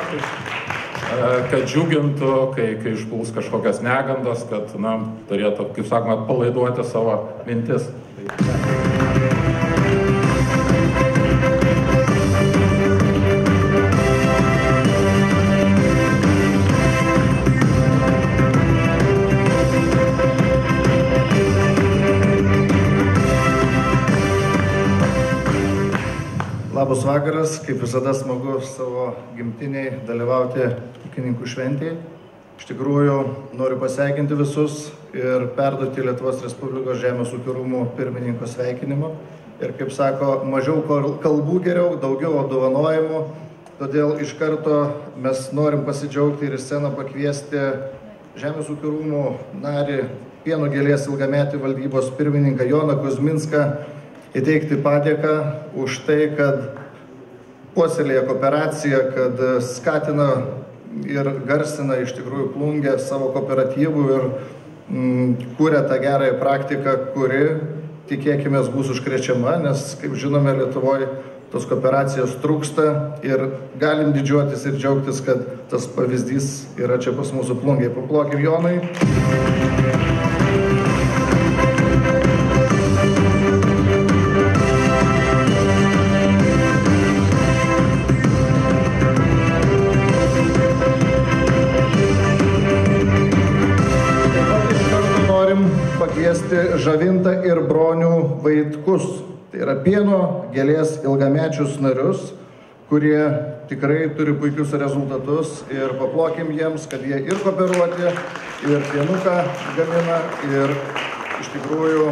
kad džiugintų, kai išpuls kažkokias negandos, kad turėtų, kaip sakoma, atpalaiduoti savo mintis. Labas vakaras, kaip visada smagu savo gimtiniai dalyvauti ūkininkų šventėje. Iš tikrųjų, noriu pasveikinti visus ir perduoti Lietuvos Respublikos Žemės ūkio rūmų pirmininko sveikinimą. Ir kaip sako, mažiau kalbų geriau, daugiau apdovanojimų. Todėl iš karto mes norim pasidžiaugti ir į sceną pakviesti Žemės ūkio rūmų narį, Pieno gėlės ilgametį valdybos pirmininką Joną Kuzminską, įteikti padėką už tai, kad puoselėja kooperaciją, kad skatina ir garsina iš tikrųjų Plungę savo kooperatyvų ir kūrė tą gerąją praktiką, kuri, tikėkime, bus užkrečiama, nes, kaip žinome, Lietuvoje tos kooperacijos trūksta ir galim didžiuotis ir džiaugtis, kad tas pavyzdys yra čia pas mūsų Plungėje. Paplokim Jonai. Pakviesti Žavintą ir Bronių Vaitkus. Tai yra Pieno gėlės ilgamečius narius, kurie tikrai turi puikius rezultatus ir paplokim jiems, kad jie ir kooperuoti, ir pienuką gamina ir iš tikrųjų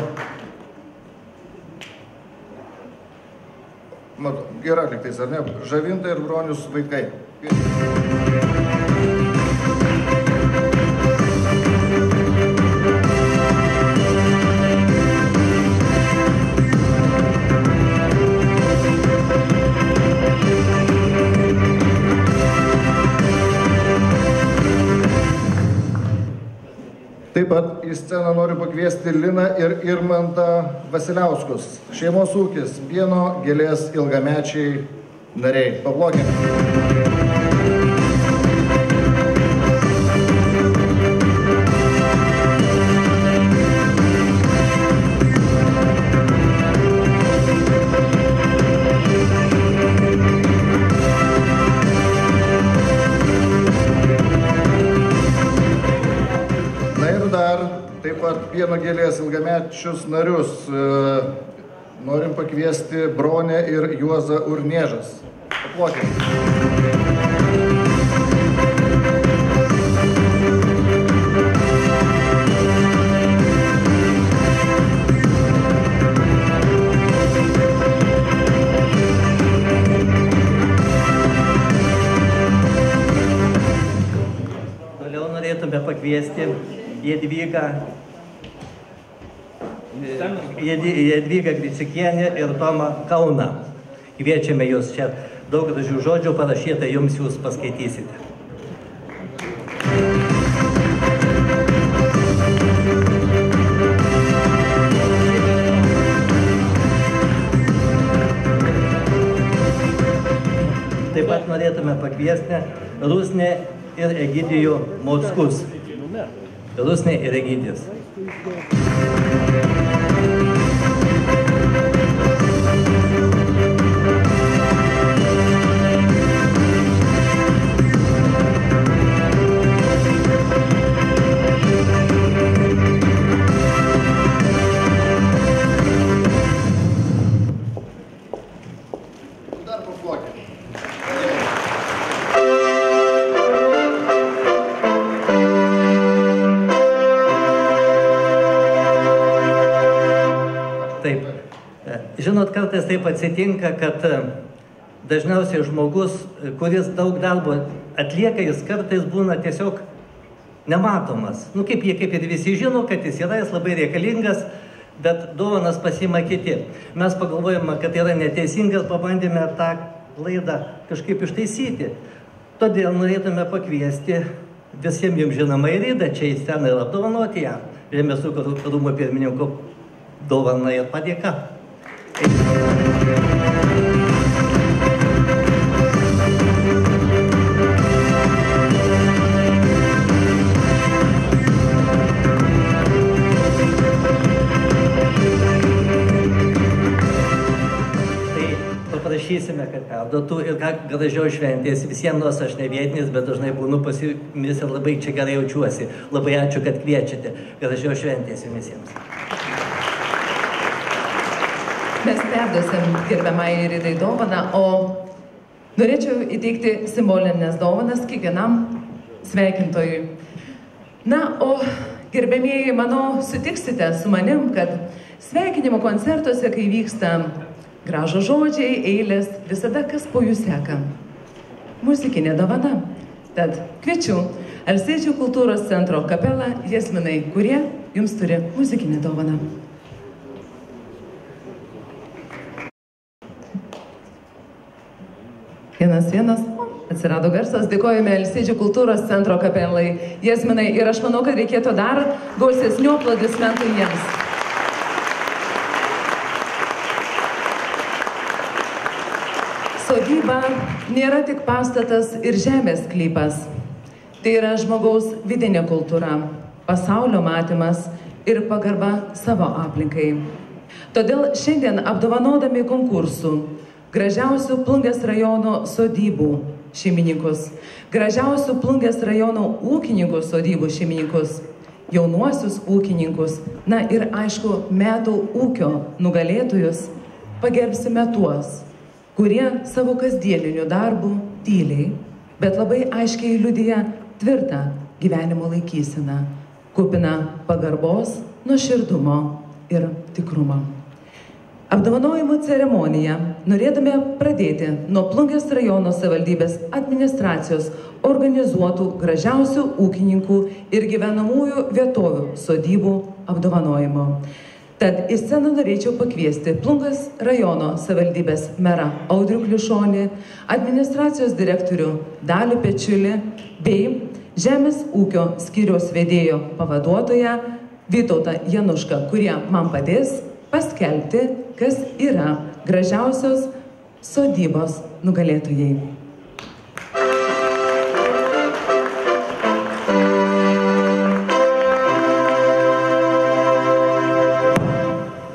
yra liktais, ar ne? Žavinta ir Bronius Vaikai. pat į sceną noriu pakviesti Liną ir Irmantą Vasiliauskus. Šeimos ūkis, pieno gėlės ilgamečiai nariai. Paplokime. Taip pat pieno gėlės ilgamečius narius norim pakviesti Bronę ir Juozą Urniežas. Aplokime. Toliau norėtume pakviesti Jadvygą Gricikienę ir Tomą Kauną. Kviečiame jūs čia. Daug gražių žodžių parašyta, jums jūs paskaitysite. Taip pat norėtume pakviesti Rusnę ir Egidijų Mockus. Rusnė ir Egidijus. Žinot, kartais taip atsitinka, kad dažniausiai žmogus, kuris daug darbo atlieka, jis kartais būna tiesiog nematomas. Kaip ir visi žino, kad jis yra, jis labai reikalingas, bet dovanas pasiima kiti. Mes pagalvojame, kad yra neteisingas, pabandėme tą klaidą kažkaip ištaisyti. Todėl norėtume pakviesti visiems jums žinomą Iridą, čia į sceną ir apdovanoti ją. Žemės ūkio rūmų pirmininko dovana ir padėka. Paprašysime, kad perduotų ir gražios šventės visiems, nors aš ne vietinis, bet dažnai būnu pas jumis ir labai čia gerai jaučiuosi. Labai ačiū, kad kviečiate. Gražios šventės jums visiems. Mes perduosim gerbiamai Iridai dovaną, o norėčiau įteikti simbolinės dovanas kiekvienam sveikintojui. Na, o gerbėmieji, manau, sutiksite su manim, kad sveikinimo koncertuose, kai vyksta gražūs žodžiai, eilės, visada kas po jų seka. Muzikinė dovana. Tad kviečiu Alsėdžių kultūros centro kapelą Jasminai, kurie jums turi muzikinę dovaną. Vienas, atsirado garsas, dėkojame Alsėdžių kultūros centro kapelai Jasminai ir aš manau, kad reikėtų dar gausesnių aplodismentų jiems. Sodyba nėra tik pastatas ir žemės sklypas. Tai yra žmogaus vidinė kultūra, pasaulio matymas ir pagarba savo aplinkai. Todėl šiandien apdovanodami konkursų gražiausių Plungės rajono sodybų šeimininkus, gražiausių Plungės rajono ūkininkų sodybų šeimininkus, jaunuosius ūkininkus, na ir aišku, metų ūkio nugalėtojus, pagerbsime tuos, kurie savo kasdieniniu darbu tyliai, bet labai aiškiai liudija tvirtą gyvenimo laikyseną, kupina pagarbos, nuoširdumo ir tikrumo. Apdovanojimo ceremoniją norėtume pradėti nuo Plungės rajono savivaldybės administracijos organizuotų gražiausių ūkininkų ir gyvenamųjų vietovių sodybų apdovanojimo. Tad į sceną norėčiau pakviesti Plungės rajono savivaldybės merą Audrių Kliušonį, administracijos direktorių Dalių Pečiulį bei Žemės ūkio skyriaus vedėjo pavaduotoją Vytautą Janušką, kurie man padės paskelbti, kas yra gražiausios sodybos nugalėtojai.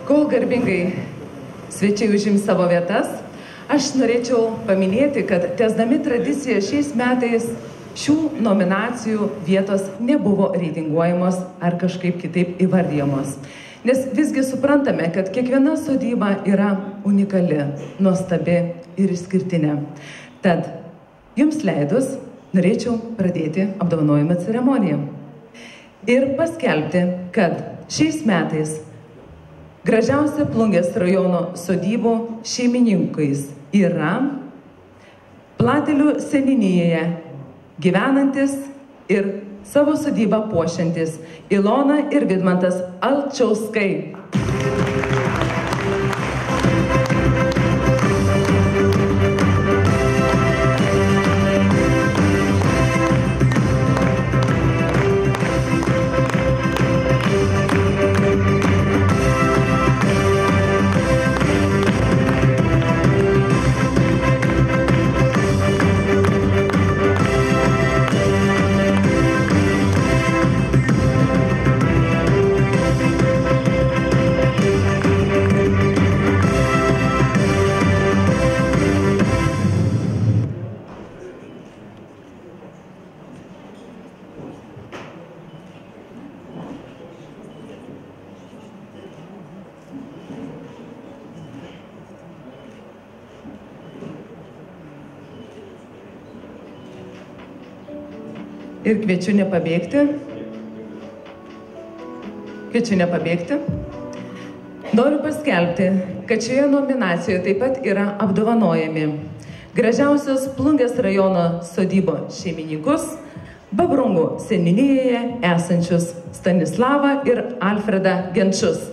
Kol garbingai svečiai užims savo vietas, aš norėčiau paminėti, kad tęsdami tradiciją šiais metais šių nominacijų vietos nebuvo reitinguojamos ar kažkaip kitaip įvardyjamos. Nes visgi suprantame, kad kiekviena sodyba yra unikali, nuostabi ir išskirtinė. Tad jums leidus norėčiau pradėti apdovanojimo ceremoniją ir paskelbti, kad šiais metais gražiausia Plungės rajono sodybų šeimininkais yra Platelių seniūnijoje gyvenantis ir savo sodybą puošiantis Ilona ir Vidmantas Alčauskai. Ir kviečiu nepabėgti. Noriu paskelbti, kad šioje nominacijoje taip pat yra apdovanojami gražiausios Plungės rajono sodybo šeimininkus, Babrungų seniūnijoje esančius Stanislavą ir Alfredą Genčius.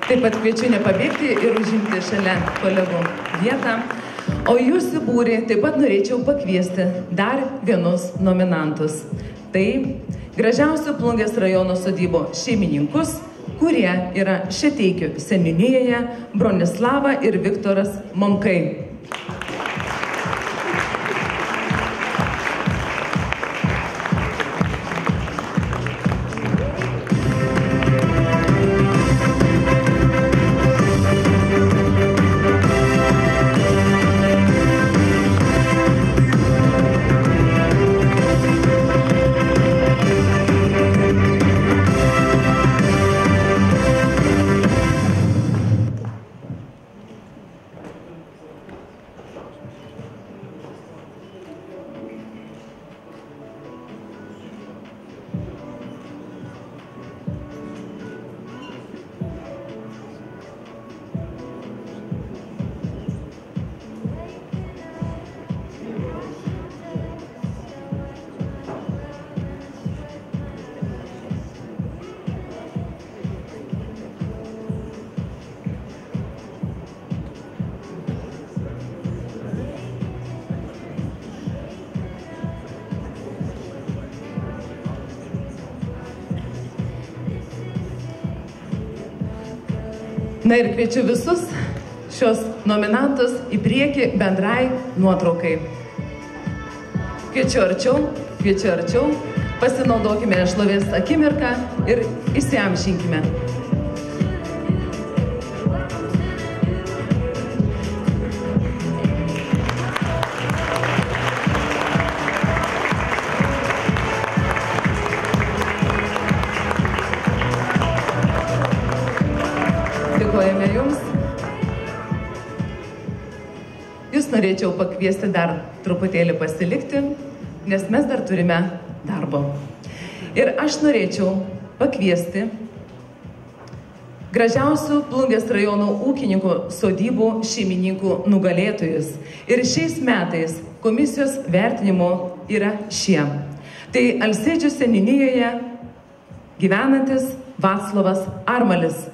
Taip pat kviečiu nepabėgti ir užimti šalia kolegų vietą. O jūsų būrį taip pat norėčiau pakviesti dar vienus nominantus. Tai gražiausių Plungės rajono sodybo šeimininkus, kurie yra Šeteikių seniūnijoje Bronislava ir Viktoras Monkai. Na ir kviečiu visus šios nominantus į priekį bendrai nuotraukai. Kviečiu arčiau, pasinaudokime šlovės akimirką ir įsiamžinkime. Jums. Jūs norėčiau pakviesti dar truputėlį pasilikti, nes mes dar turime darbo. Ir aš norėčiau pakviesti gražiausių Plungės rajono ūkininkų sodybų šeimininkų nugalėtojus. Ir šiais metais komisijos vertinimo yra šie. Tai Alsėdžių seniūnijoje gyvenantis Vaclovas Armalis.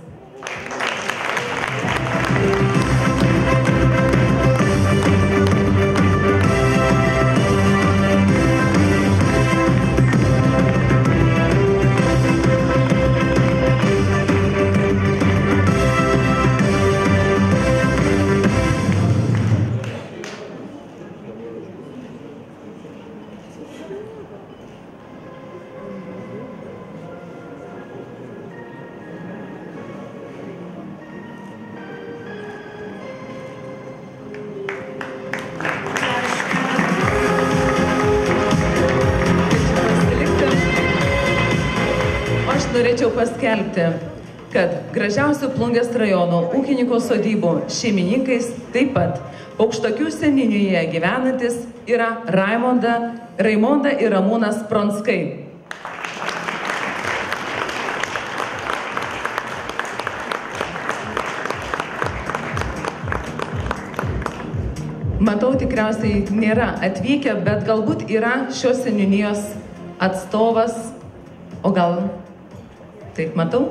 Norėčiau paskelbti, kad gražiausių Plungės rajono ūkininkų sodybų šeimininkais taip pat Aukštakių seniūnijoje gyvenantis yra Raimonda ir Ramūnas Pronskai. Matau, tikriausiai nėra atvykę, bet galbūt yra šios seniūnijos atstovas, o gal taip matau?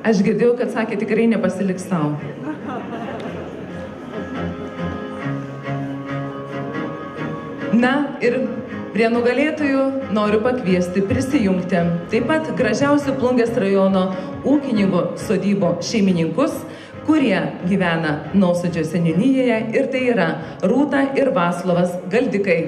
Aš girdėjau, kad sakė, tikrai nepasiliks savo. Na ir prie nugalėtojų noriu pakviesti prisijungti taip pat gražiausių Plungės rajono ūkininkų sodybų šeimininkus, kurie gyvena Nausėdžio seniūnijoje, ir tai yra Rūta ir Vaclovas Galdikai.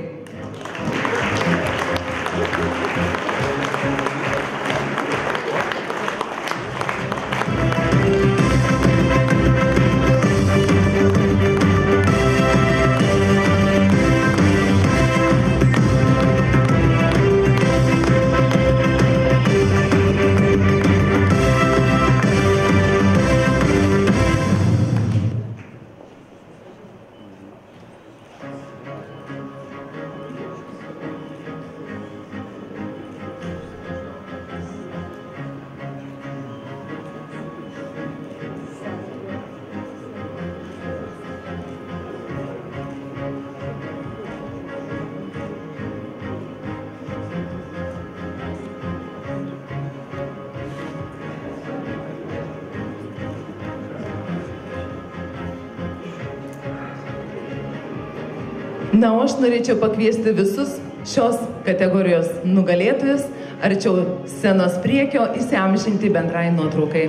Na, o aš norėčiau pakviesti visus šios kategorijos nugalėtojus arčiau scenos priekio įsiamžinti bendrai nuotraukai.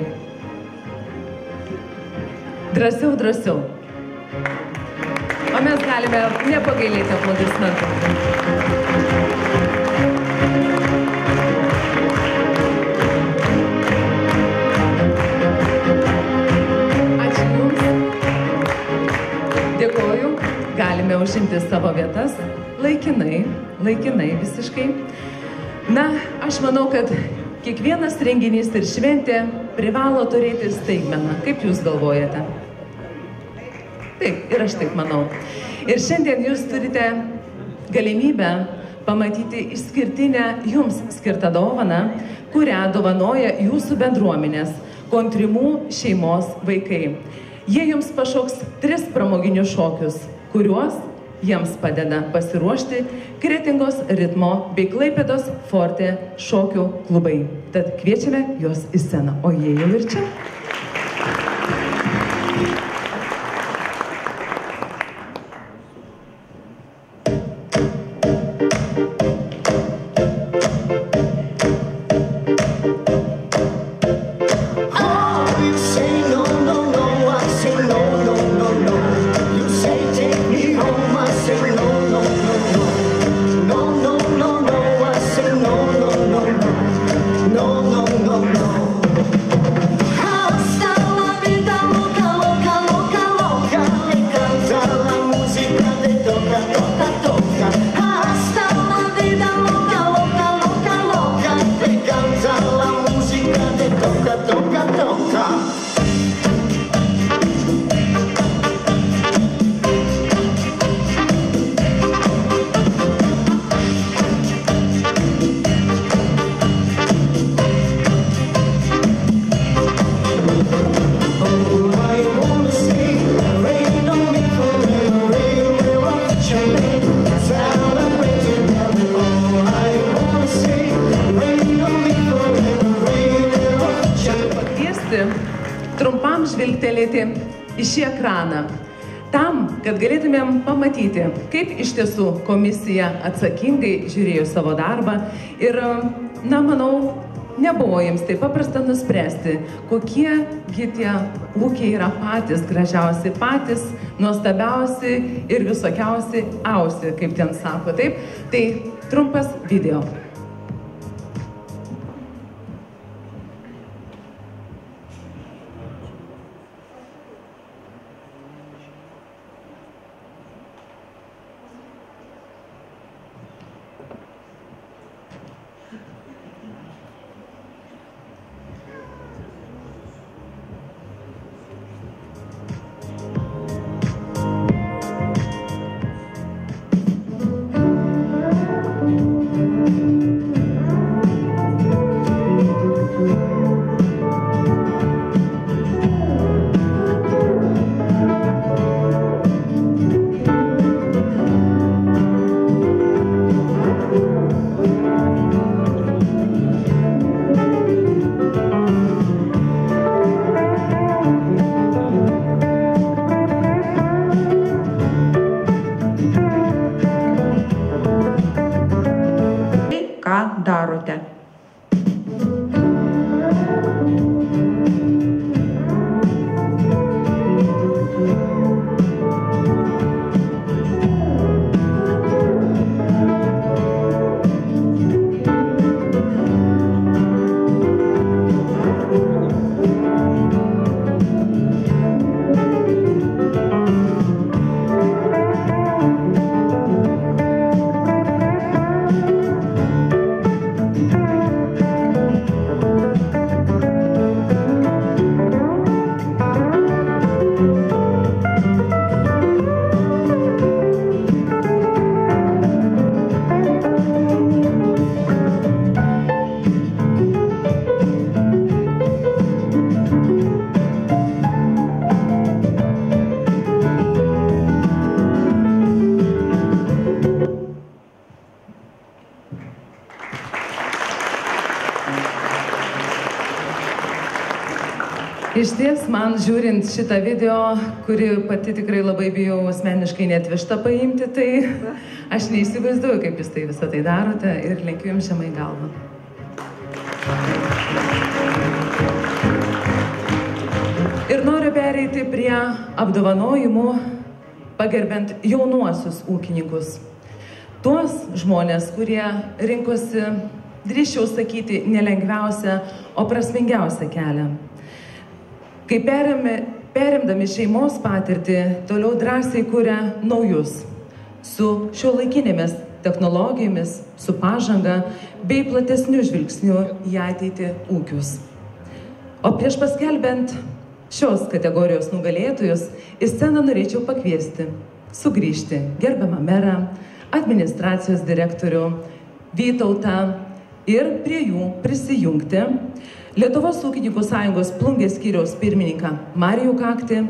Drąsiau, drąsiau. O mes galime nepagailėti aplodismentų. Ačiū Jums. Dėkoju. Galime užimti savo vietas laikinai visiškai. Na, aš manau, kad kiekvienas renginys ir šventė privalo turėti staigmeną. Kaip Jūs galvojate? Taip, ir aš taip manau. Ir šiandien Jūs turite galimybę pamatyti išskirtinę Jums skirtą dovaną, kurią dovanoja Jūsų bendruomenės Kontrimų šeimos vaikai. Jie Jums pašoks 3 pramoginius šokius, kuriuos jiems padeda pasiruošti Kretingos ritmo bei Klaipėdos Forte šokių klubai. Tad kviečiame juos į sceną. O jie jau ir čia. No žvilgtelėti į šį ekraną. Tam, kad galėtumėm pamatyti, kaip iš tiesų komisija atsakingai žiūrėjo savo darbą ir, manau, nebuvo jiems taip paprasta nuspręsti, kokiegi tie ūkiai yra patys gražiausi, patys nuostabiausi ir visokiausi ausi, kaip ten sako, taip? Tai trumpas video. Darote. Iš ties, man žiūrint šitą video, kuri pati tikrai labai bijau asmeniškai netvežta paimti, tai aš neįsivaizduoju, kaip jūs tai visą tai darote ir lenkiu jums žemai galvą. Ir noriu pereiti prie apdovanojimų, pagerbent jaunuosius ūkininkus. Tuos žmonės, kurie rinkosi, drįsčiau sakyti, nelengviausią, o prasmingiausią kelią. Kai perimdami šeimos patirtį, toliau drąsiai kuria naujus, su šiuolaikinėmis technologijomis, su pažanga bei platesniu žvilgsniu į ateitį ūkius. O prieš paskelbiant šios kategorijos nugalėtojus, į sceną norėčiau pakviesti, sugrįžti gerbiamą merą, administracijos direktorių Vytautą ir prie jų prisijungti Lietuvos ūkininkų sąjungos Plungės skyriaus pirmininką Marijų Kaktį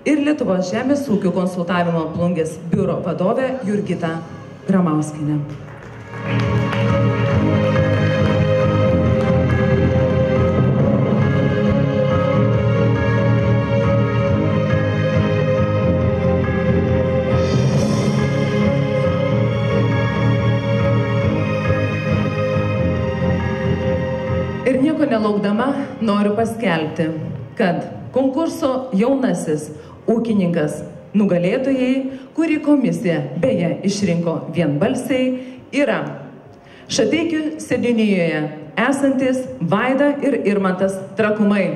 ir Lietuvos žemės ūkio konsultavimo Plungės biuro vadovę Jurgitą Gramauskienę. Ir nieko nelaukdama noriu paskelbti, kad konkurso jaunasis ūkininkas nugalėtojai, kurį komisija beje išrinko vienbalsiai, yra Šateikių seniūnijoje esantis Vaida ir Irmantas Trakumai.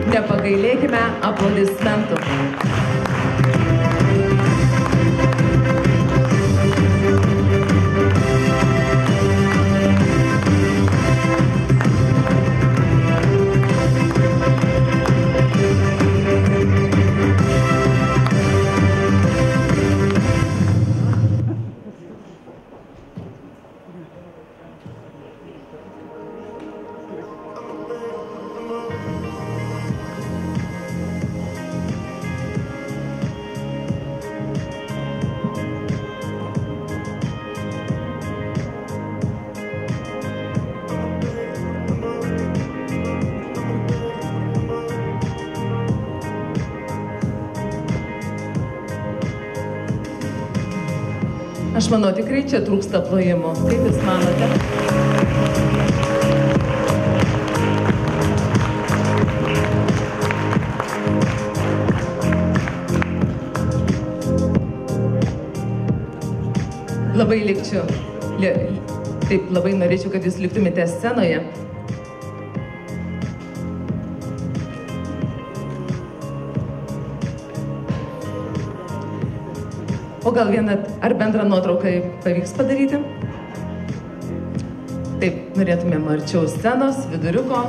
Nepagailėkime aplodismentų. Aš manau, tikrai čia trūksta plojimo. Kaip Jūs manote? Labai likčiau. Taip, labai norėčiau, kad Jūs liktumėte scenoje. O gal vieną ar bendrą nuotrauką pavyks padaryti? Taip, norėtumėm arčiau scenos, viduriuko.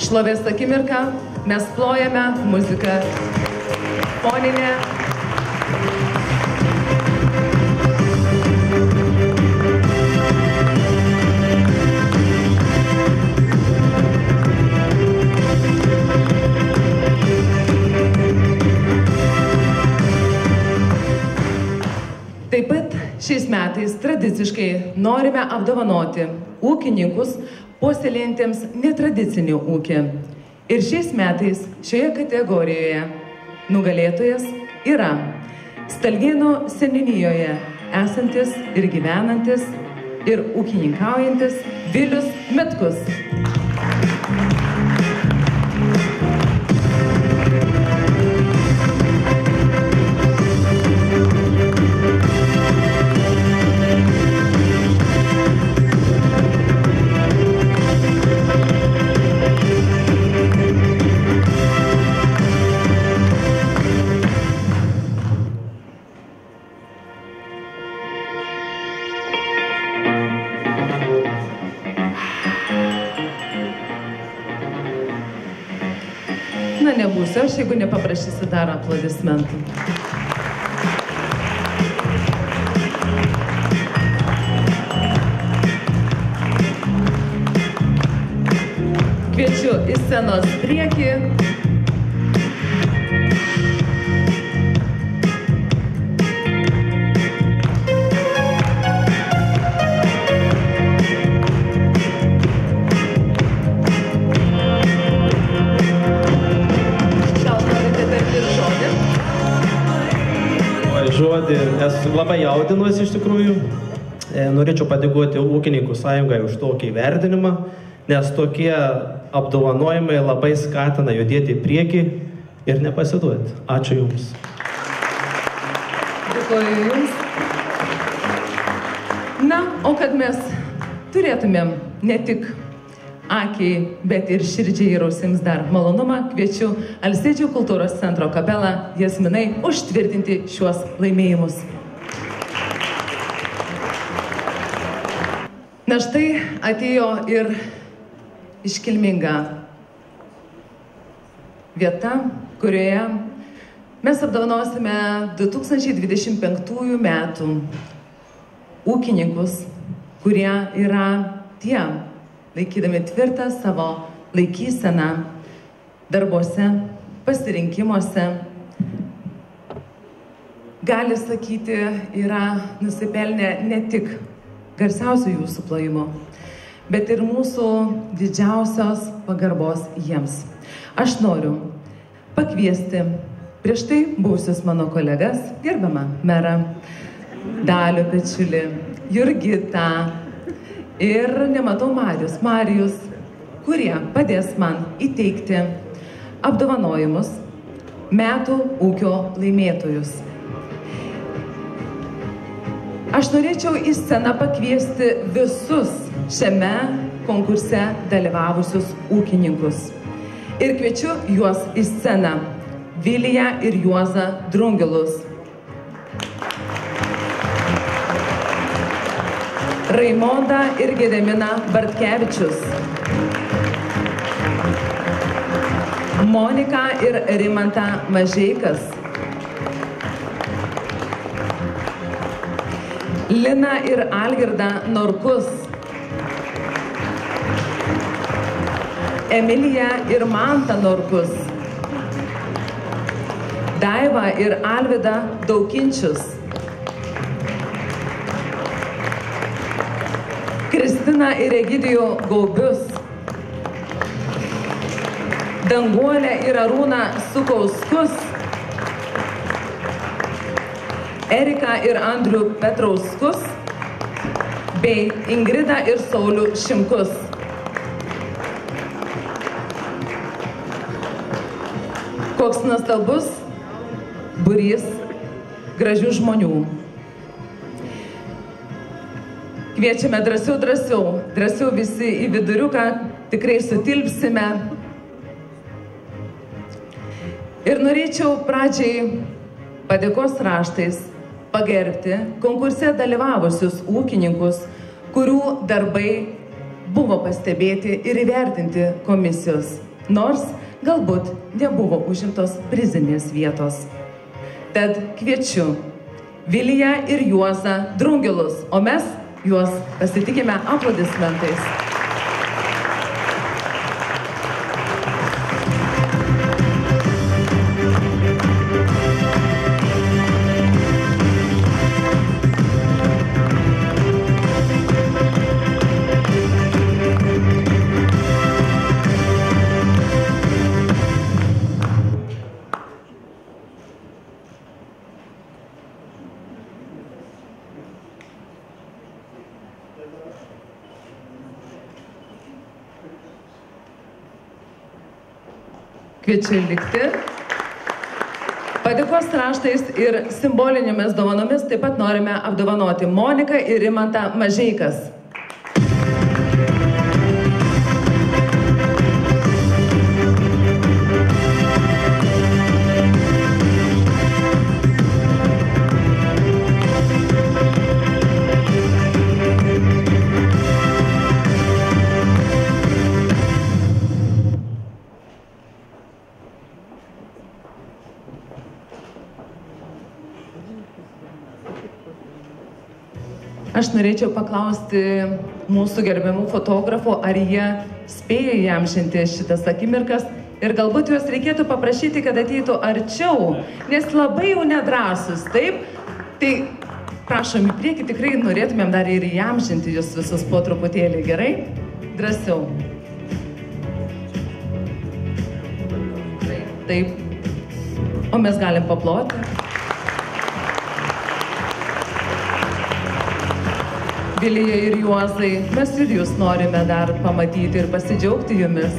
Šlovės akimirka, mes plojame, muzika foninė. Taip pat šiais metais tradiciškai norime apdovanoti ūkininkus puoselėjantiems netradicinį ūkį. Ir šiais metais šioje kategorijoje nugalėtojas yra Stalgėnų seniūnijoje esantis ir gyvenantis ir ūkininkaujantis Vilius Metkus. Na, nebūsiu aš, jeigu nepaprašysiu dar aplodismentų. Kviečiu į scenos priekį. Žodį, esu labai jaudinuosi iš tikrųjų. Norėčiau padėkoti Ūkininkų sąjungai už tokį įvertinimą, nes tokie apdovanojimai labai skatina judėti į priekį ir nepasiduoti. Ačiū Jums. Dėkoju Jums. Na, o kad mes turėtumėm ne tik akiai, bet ir širdžiai ir ausims dar malonumą, kviečiu Alsėdžių kultūros centro kapelą Jasminai užtvirtinti šiuos laimėjimus. Na štai atėjo ir iškilminga vieta, kurioje mes apdovanosime 2025 metų ūkininkus, kurie yra tie, laikydami tvirtą savo laikyseną darbuose, pasirinkimuose, gali sakyti, yra nusipelnę ne tik garsiausių jūsų plojimo, bet ir mūsų didžiausios pagarbos jiems. Aš noriu pakviesti prieš tai buvusius mano kolegas, gerbiamą merą, Dalių Pečiulį, Jurgitą, ir nematau Marijus, kurie padės man įteikti apdovanojimus metų ūkio laimėtojus. Aš norėčiau į sceną pakviesti visus šiame konkurse dalyvavusius ūkininkus. Ir kviečiu juos į sceną Viliją ir Juozą Drungilus, Raimondą ir Gediminą Bartkevičius, Moniką ir Rimantą Mažeikas, Liną ir Algirdą Norkus, Emiliją ir Mantą Norkus, Daivą ir Alvydą Daukinčius, Kristiną ir Egidijų Gaubius, Danguolę ir Arūną Sukauskus, Eriką ir Andrių Petrauskus bei Ingridą ir Saulių Šimkus. Koks nuostabus būrys gražių žmonių. Kviečiame drąsiau visi į viduriuką, tikrai sutilpsime. Ir norėčiau pradžiai padėkos raštais pagerbti konkurse dalyvavusius ūkininkus, kurių darbai buvo pastebėti ir įvertinti komisijos, nors galbūt nebuvo užimtos prizinės vietos. Tad kviečiu Viliją ir Juozą Drungilus, o mes juos pasitikime aplodismentais. Kviečiu likti. Padėkos raštais ir simbolinėmis dovanomis taip pat norime apdovanoti Moniką ir Rimantą Mažeikas. Aš norėčiau paklausti mūsų gerbiamų fotografų, ar jie spėja įamžinti šitas akimirkas ir galbūt juos reikėtų paprašyti, kad ateitų arčiau, nes labai jau nedrąsus, taip? Tai prašom į priekį, tikrai norėtumėm dar ir įamžinti jūs visus po truputėlį, gerai? Drąsiau. Taip. O mes galim paploti. Vilija ir Juozai, mes ir jūs norime dar pamatyti ir pasidžiaugti jumis.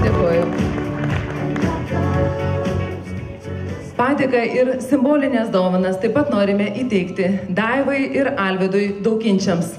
Dėkuoju. Padėką ir simbolinės dovanas taip pat norime įteikti Daivai ir Alvydui Daukinčiams.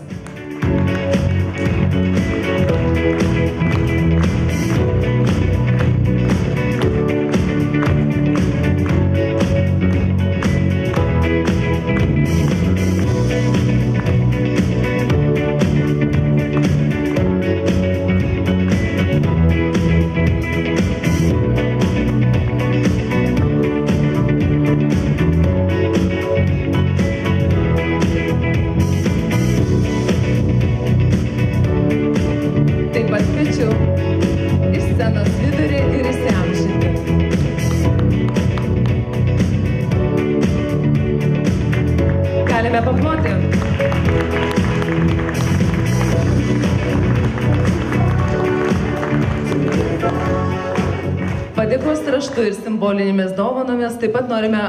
Padėkos raštu ir simbolinėmis dovanomis taip pat norime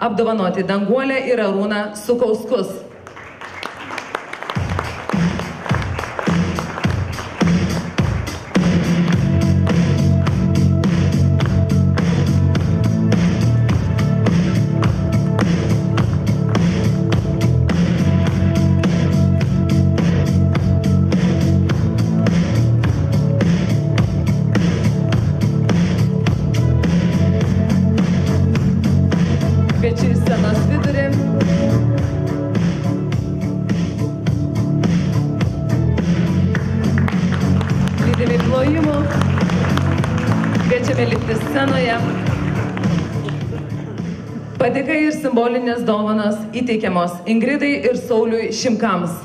apdovanoti Danguolę ir Arūną Sukauskus. Kviečiu į scenos vidurį. Lydimi plojimų. Kviečiame likti scenoje. Padėka ir simbolinės dovanos įteikiamos Ingridai ir Sauliui Šimkams.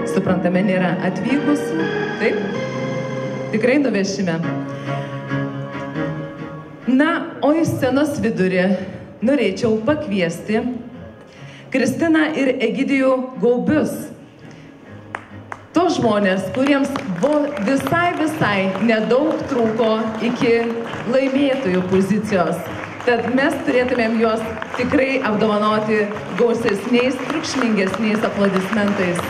Suprantame, nėra atvykus. Taip, tikrai nuvešime. Na, o į scenos vidurį norėčiau pakviesti Kristiną ir Egidijų Gaubius. Tos žmonės, kuriems visai nedaug trūko iki laimėtojų pozicijos. Tad mes turėtumėm juos tikrai apdovanoti gausesniais, triukšmingesniais aplodismentais.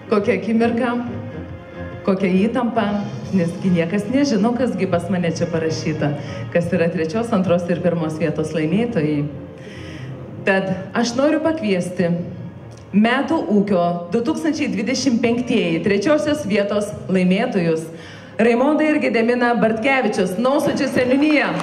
Kokia akimirka, kokia įtampa, nesgi niekas nežino, kasgi pas mane čia parašyta, kas yra 3., 2. ir 1. vietos laimėtojai. Tad aš noriu pakviesti metų ūkio 2025 3. vietos laimėtojus Raimondą ir Gediminą Bartkevičius, Nausodžio seniūnija.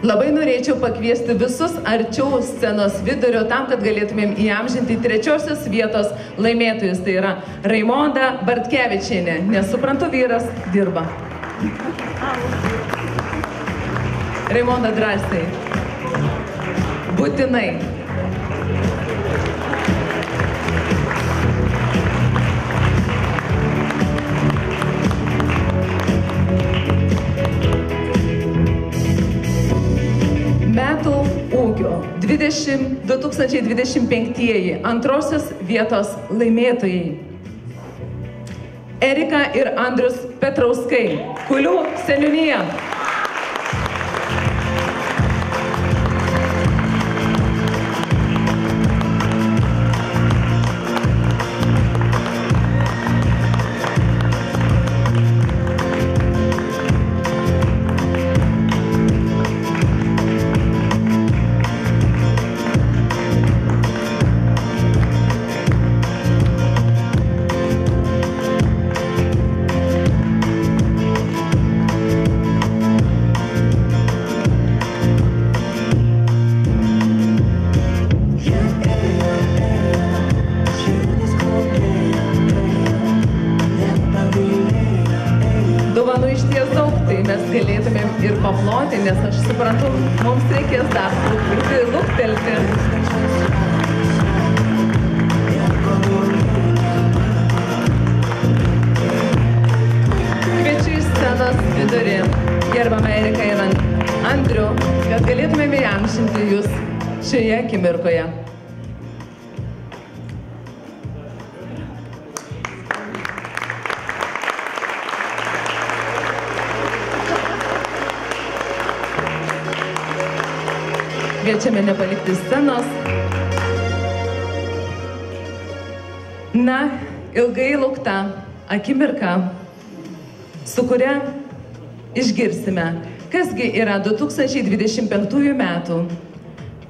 Labai norėčiau pakviesti visus arčiau scenos vidurio tam, kad galėtumėm įamžinti 3. vietos laimėtojus. Tai yra Raimonda Bartkevičienė, nes suprantu, vyras dirba. Raimonda, drąsiai. Būtinai. Metų ūkio 2025 2. vietos laimėtojai Erika ir Andrius Petrauskai, Kulių seniūnija. Ir paploti, nes aš suprantu, mums reikės dar truputį luktelti. Kviečiu į scenos vidurį gerbiamą Eriką ir Andrių, kad galėtumėme įamžinti jūs šioje akimirkoje. Kviečiame nepalikti scenos. Na, ilgai laukta akimirka, su kuria išgirsime, kasgi yra 2025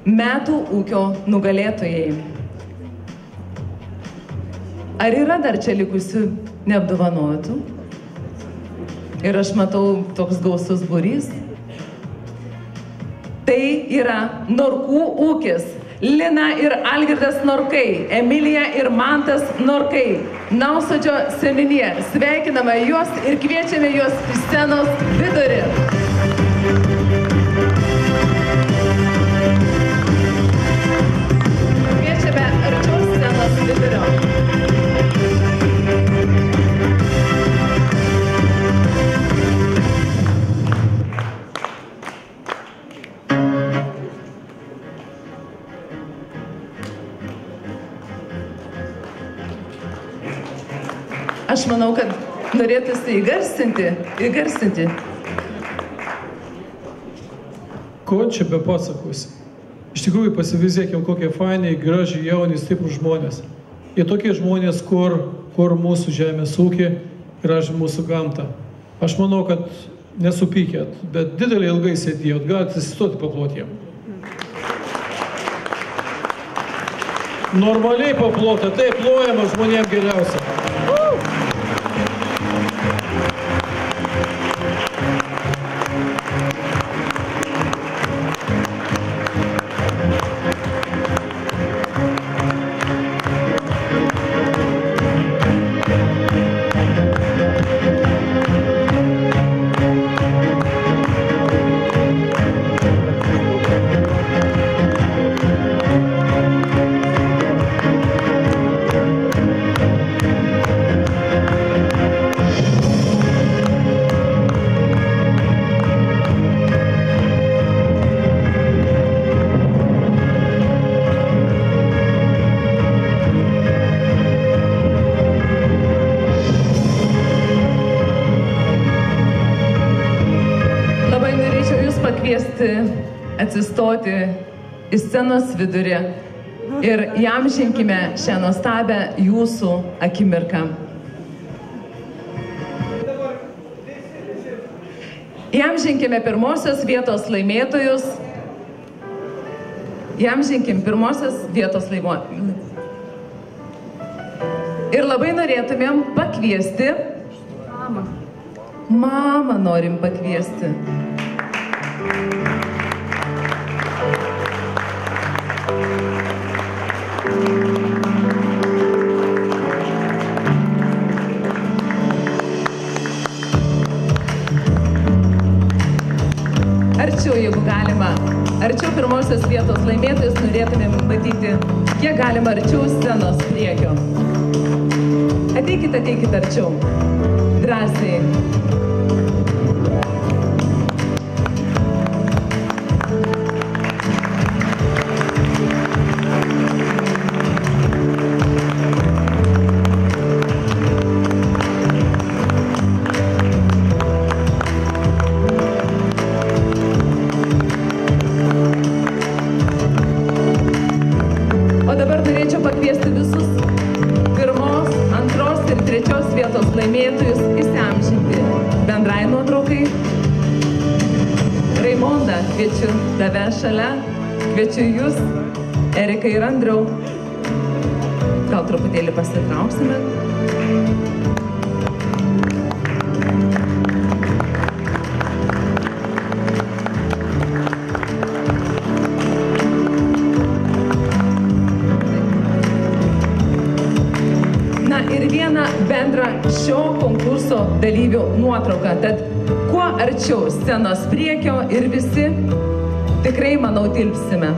metų ūkio nugalėtojai. Ar yra dar čia likusių neapdovanotų? Ir aš matau toks gausus būrys. Tai yra Norkų ūkis. Lina ir Algirdas Norkai, Emilija ir Mantas Norkai, Nausodžio seniūnija. Sveikiname juos ir kviečiame juos į scenos vidurį. Kviečiame arčiau scenos vidurio. Aš manau, kad norėtųsi įgarsinti. Ko čia be pasakosi? Iš tikrųjų pasivizėkim, kokie fainiai, gražiai, jauni, stiprūs žmonės. Jie tokie žmonės, kur mūsų žemės ūkį, graži mūsų gamtą. Aš manau, kad nesupykėt, bet didelį ilgai sėdėjot, galite atsistoti paploti jiem. Normaliai paplota, taip plojama žmonėm geriausia. Atsistoti į scenos vidurį ir įamžinkime šią nuostabę jūsų akimirką. Įamžinkime pirmosios vietos laimėtojus. Įamžinkim pirmosios vietos laimėtojus. Ir labai norėtumėm pakviesti. Mamą norim pakviesti. Arčiau, jeigu galima, arčiau pirmosios vietos laimėtojus norėtumėm matyti, kiek galima arčiau scenos priekio. Ateikit arčiau. Drąsiai. Laimėtojus įsiamžinti bendrai nuotraukai. Raimonda, kviečiu tave šalia, kviečiu jūs, Erika ir Andriau. Gal truputėlį pasitrauksime. Bendrą šio konkurso dalyvių nuotrauką. Tad kuo arčiau scenos priekio ir visi tikrai, manau, tilpsime.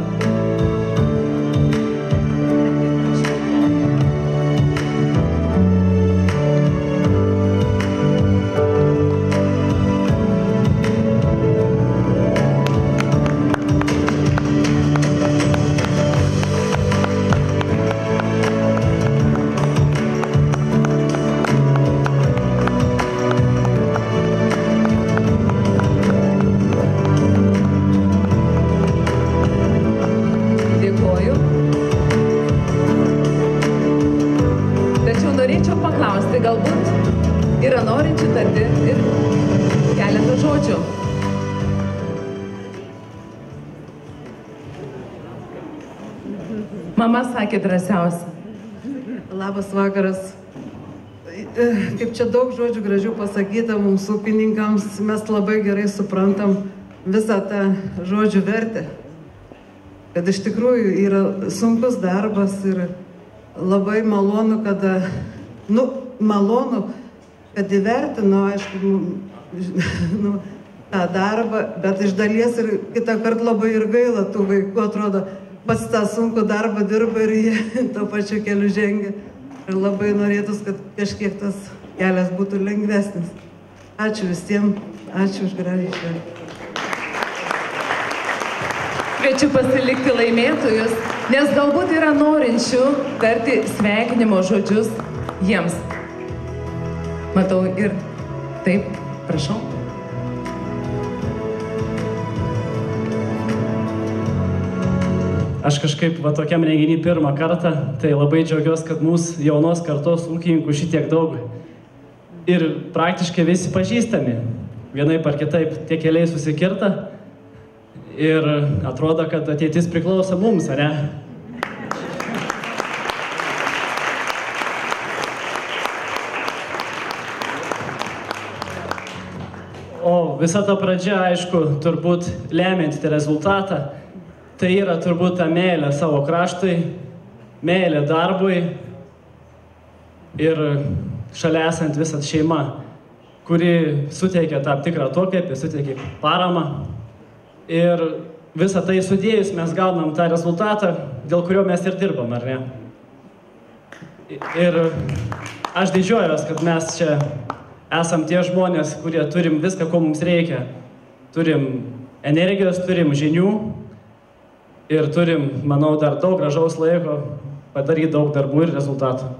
Mama sakė drąsiausia. Labas vakaras. Kaip čia daug žodžių gražių pasakyta mums ūkininkams, mes labai gerai suprantam visą tą žodžių vertę. Kad iš tikrųjų yra sunkus darbas ir labai malonu, kad įvertino, aišku, tą darbą, bet iš dalies ir kitą kartą labai ir gaila tų vaikų, atrodo, pats tą sunkų darbą dirba ir jie to pačiu keliu žengia. Ir labai norėtus, kad kažkiek tas kelias būtų lengvesnis. Ačiū visiems, ačiū už gražią šventę. Kviečiu pasilikti laimėtojus, nes galbūt yra norinčių tarti sveikinimo žodžius jiems. Matau ir taip, prašau. Aš kažkaip tokiam renginį pirmą kartą, tai labai džiaugiuosi, kad mūsų jaunos kartos ūkininkų šitiek daug. Ir praktiškai visi pažįstami. Vienaip ar kitaip tie keliai susikirta. Ir atrodo, kad ateitis priklauso mums, ar ne? O visa ta pradžia, aišku, turbūt lemianti tą rezultatą, tai yra turbūt ta meilė savo kraštui, meilė darbui ir šalia esant visat šeima, kuri suteikia tam tikrą atokvėpį, suteikia paramą. Ir visą tai sudėjus mes gaunam tą rezultatą, dėl kurio mes ir dirbam, ar ne? Ir aš didžiuojuos, kad mes čia esam tie žmonės, kurie turim viską, ko mums reikia. Turim energijos, turim žinių ir turim, manau, dar daug gražaus laiko padaryti daug darbų ir rezultatų.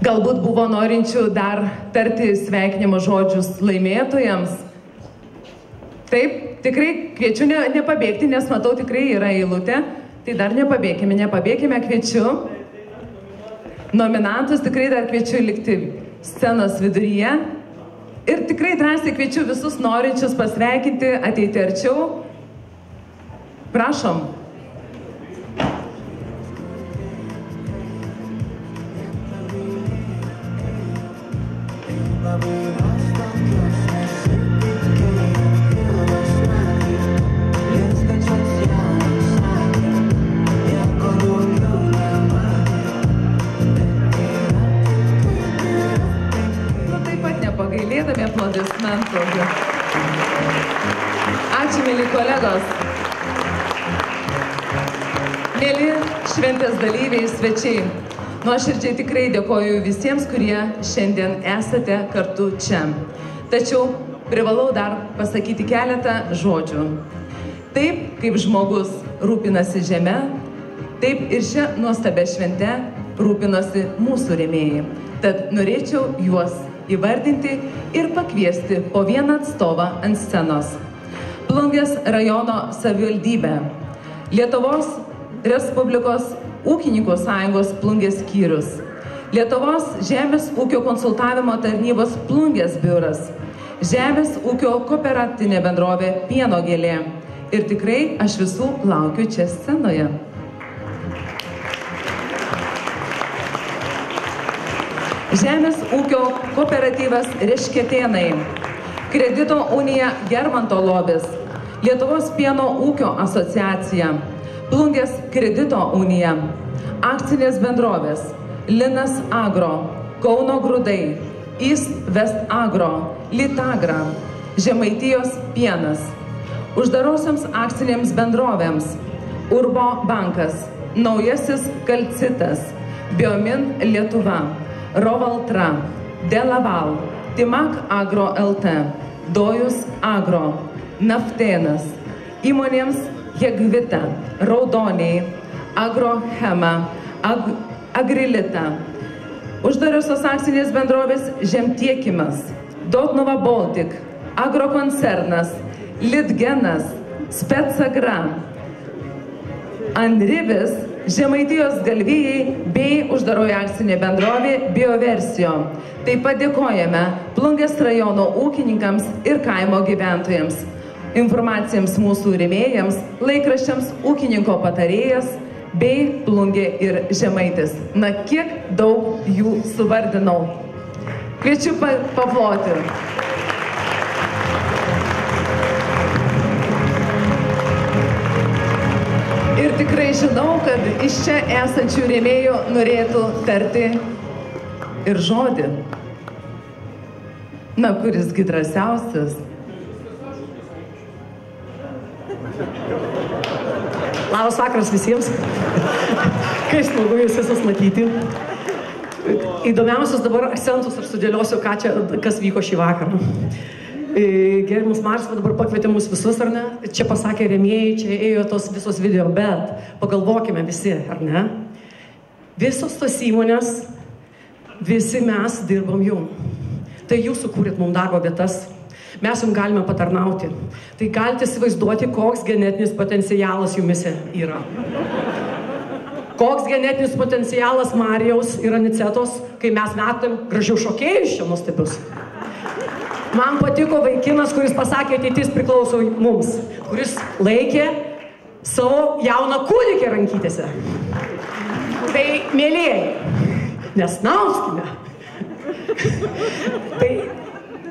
Galbūt buvo norinčių dar tarti sveikinimo žodžius laimėtojams. Taip, tikrai kviečiu nepabėgti, nes matau tikrai yra eilutė. Tai dar nepabėgime, kviečiu. Nominantus tikrai dar kviečiu likti scenos viduryje. Ir tikrai drąsiai kviečiu visus norinčius pasveikinti, ateiti arčiau. Prašom. Nepagailėdami aplodismentų. Ačiū, mėly kolegos. Mėly šventės dalyviai, svečiai. Nuoširdžiai tikrai dėkoju visiems, kurie šiandien esate kartu čia. Tačiau privalau dar pasakyti keletą žodžių. Taip, kaip žmogus rūpinasi žeme, taip ir šią nuostabę šventę rūpinosi mūsų rėmėjai. Tad norėčiau juos įvardinti ir pakviesti po vieną atstovą ant scenos. Plungės rajono savivaldybė, Lietuvos Respublikos ūkininkų sąjungos Plungės skyrius, Lietuvos žemės ūkio konsultavimo tarnybos Plungės biuras, žemės ūkio kooperatinė bendrovė Pieno gėlė. Ir tikrai aš visų laukiu čia scenoje. Žemės ūkio kooperatyvas Rešketėnai, Kredito unija Germanto lobis, Lietuvos pieno ūkio asociacija, Plungės kredito unija, akcinės bendrovės Linas Agro, Kauno grūdai, East West Agro, Litagra, Žemaitijos pienas, uždarosioms akcinėms bendrovėms Urbo bankas, Naujasis kalcitas, Biomin Lietuva, Rovaltra, Delaval, Timak Agro LT, Dojus Agro, Naftėnas, įmonėms Jegvita, Raudoniai, Agrochema, Agrilita, uždariosios akcinės bendrovės Žemtiekimas, Dotnova Baltic, Agrokoncernas, Litgenas, Spetsagra, Anrivis, Žemaitijos galvijai bei uždaroji akcinė bendrovė Bioversio. Taip pat dėkojame Plungės rajono ūkininkams ir kaimo gyventojams, informacijams mūsų rėmėjams, laikraščiams ūkininko patarėjas bei Plungė ir Žemaitis. Na, kiek daug jų suvardinau. Kviečiu paploti. Ir tikrai žinau, kad iš čia esančių rėmėjų norėtų tarti ir žodį. Na, kurisgi drąsiausias? Labas vakaras visiems. Kaip smagu jūs visus matyti. įdomiausius dabar akcentus aš sudėliosiu, kas vyko šį vakarą. Gerbiamas Marius dabar pakvietė mus visus, ar ne? Čia pasakė rėmėjai, čia ėjo tos visos video, bet pagalvokime visi, ar ne? Visos tos įmonės, visi mes dirbam jum. Tai jūs sukūrėt mums darbo vietas, mes jums galime patarnauti. Tai galite įsivaizduoti, koks genetinis potencialas jumise yra. Koks genetinis potencialas Marijaus ir Anicetos, kai mes metam gražių šokėjus čia nuostabius. Man patiko vaikinas, kuris pasakė, ateitis priklauso mums, kuris laikė savo jauną kūdikį rankytėse. Tai, mėlėjai, nesnauskime. Tai,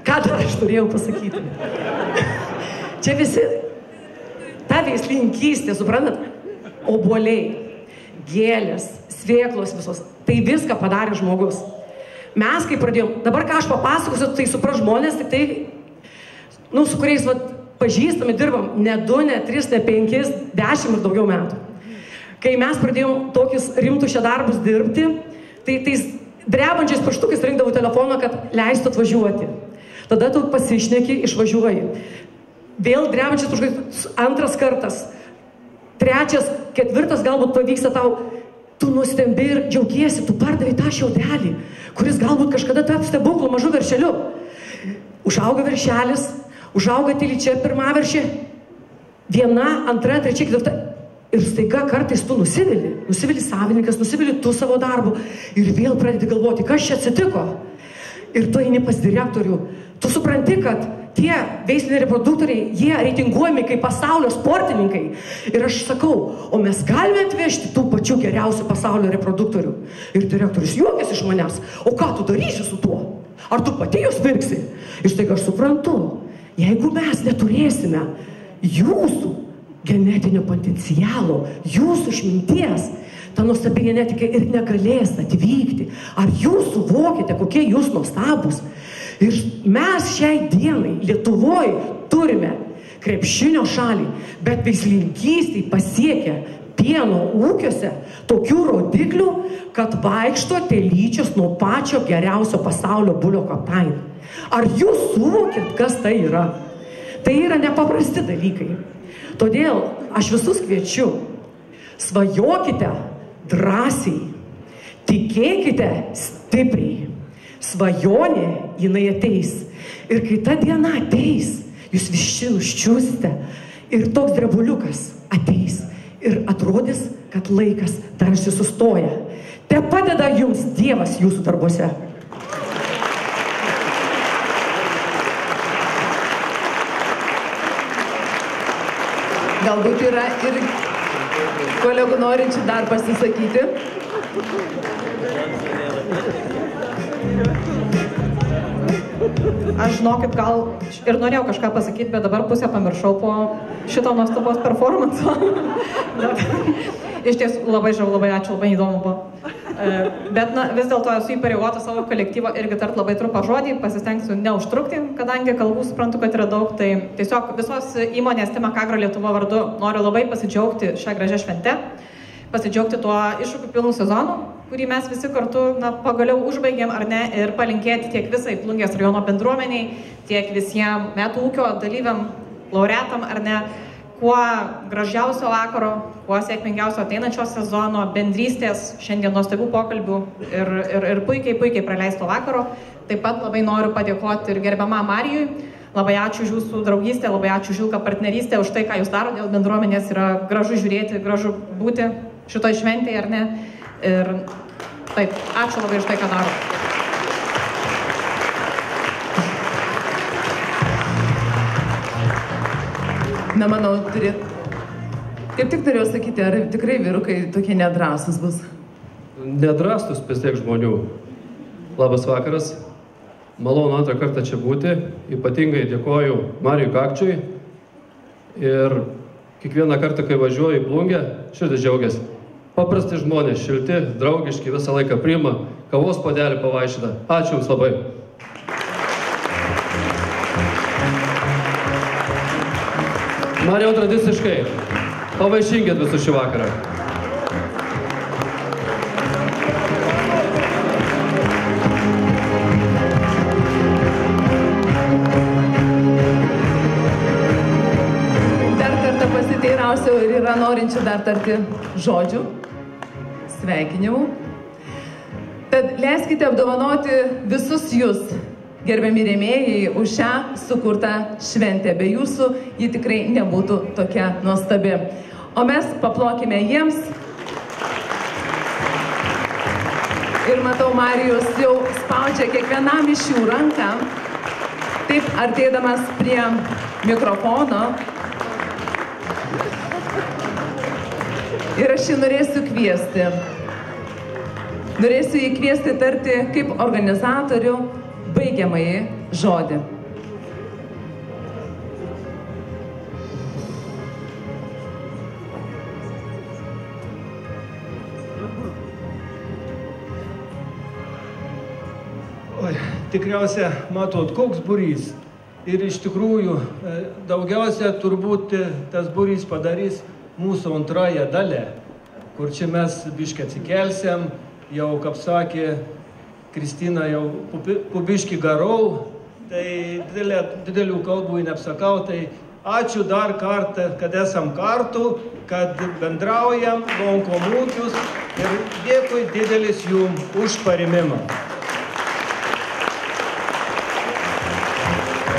ką dar aš turėjau pasakyti? Čia visi, ta veislininkystė, suprantat, obuoliai, gėlės, svėklos visos, tai viską padarė žmogus. Mes, kai pradėjom, dabar ką aš papasakosiu, tai supras žmonės, tik tai, su kuriais pažįstami dirbam, ne 2, ne 3, ne 5, 10 ir daugiau metų. Kai mes pradėjom tokius rimtus čia darbus dirbti, tai tais drebančiais pirštukais rinkdavau telefoną, kad leistų atvažiuoti. Tada tu pasišneki, išvažiuoji. Vėl drebančiais pirštukais, antras kartas, trečias, ketvirtas galbūt pavyksta tau, tu nustembi ir džiaugiesi, tu pardavai tą šiaudelį, kuris galbūt kažkada taps stebuklų mažu veršeliu. Užauga veršelis, užauga tylyčia pirmą veršį, 1, 2, 3, 4, ir staiga kartais tu nusivili savininkas, nusivili tu savo darbu ir vėl pradedi galvoti, kas čia atsitiko. Ir tu eini pas direktorių, tu supranti, kad tie veisliniai reproduktoriai, jie reitinguojami kaip pasaulio sportininkai. Ir aš sakau, o mes galime atvežti tų pačių geriausių pasaulio reproduktorių. Ir direktorius juokiasi iš manęs, o ką tu darysi su tuo? Ar tu pati jūs pirksi? Ir staiga aš suprantu, jeigu mes neturėsime jūsų genetinio potencialo, jūsų išminties, ta nuostabi genetika ir negalės atvykti. Ar jūs suvokite, kokie jūs nuostabūs? Ir mes šiai dienai Lietuvoje turime krepšinio šalį, bet veislininkystėje pasiekia pieno ūkiuose tokių rodiklių, kad vaikšto telyčios nuo pačio geriausio pasaulio bulioko kainų. Ar jūs suvokit, kas tai yra? Tai yra nepaprasti dalykai. Todėl aš visus kviečiu, svajokite drąsiai, tikėkite stipriai. Svajonė, jinai ateis. Ir kai ta diena ateis, jūs visi nuščiūsite ir toks drebuliukas ateis ir atrodys, kad laikas tarsi sustoja. Te padeda jums Dievas jūsų darbuose. Galbūt yra ir kolegų norinčių dar pasisakyti. Aš žinokit, gal ir norėjau kažką pasakyti, bet dabar pusę pamiršau po šito nuostabos performanso. Iš tiesų labai žavu, labai ačiū, labai įdomu buvo. Bet vis dėlto esu įpareigota savo kolektyvą irgi tart labai trumpą žodį, pasistengsiu neužtrukti, kadangi kalbų suprantu, kad yra daug. Tai tiesiog visos įmonės Timak Agro Lietuva vardu noriu labai pasidžiaugti šią gražią šventę, pasidžiaugti tuo iššūkių pilnų sezonu, kurį mes visi kartu pagaliau užbaigėm, ar ne, ir palinkėti tiek visai Plungės rajono bendruomeniai, tiek visiems metų ūkio dalyviam, laureatam, ar ne, kuo gražiausio vakaro, kuo sėkmingiausio ateinančio sezono, bendrystės, šiandien nuostabių pokalbių ir puikiai praleisto vakaro. Taip pat labai noriu padėkoti ir gerbiamam Marijui. Labai ačiū už jūsų draugystę, labai ačiū už ilgą partnerystę, už tai, ką jūs darote dėl bendruomenės. Yra gražu žiūrėti, gražu būti šitoj šventėje, ar ne. Ir taip, ačiū labai už tai, ką daro. Na, manau, kaip tik turėjau sakyti, ar tikrai vyrukai tokie nedrąsūs bus? Nedrąsūs vis tiek žmonių. Labas vakaras. Malonu antrą kartą čia būti. Ypatingai dėkoju Marijui Kakčiui. Ir kiekvieną kartą, kai važiuoju į Plungę, širdis džiaugiasi. Paprasti žmonės, šilti, draugiški, visą laiką priima, kavos puodelį pavaišina. Ačiū Jums labai. Marijau, tradiciškai, pavaišinkit visus šį vakarą. pasiteirausiu, ir yra norinčių dar tarti žodžių, sveikinimų. Tad leiskite apdovanoti visus jūs, gerbiami rėmėjai, už šią sukurtą šventę. Be jūsų ji tikrai nebūtų tokia nuostabi. O mes paplokime jiems. Ir matau, Marijus jau spaudžia kiekvienam iš jų ranką, taip artėdamas prie mikrofono. Ir aš jį norėsiu kviesti. Norėsiu jį kviesti tarti kaip organizatorių baigiamąjį žodį. Oi, tikriausia, matot, koks būrys. Ir iš tikrųjų, daugiausia turbūt tas būrys padarys mūsų antrąją dalę, kur čia mes biškį atsikelsiam, jau, kaip sakė Kristina, jau pubiškį garau, tai didelių kalbų neapsakau, tai ačiū dar kartą, kad esam kartu, kad bendraujam, lankom ūkius ir dėkui didelis jum už parėmimą.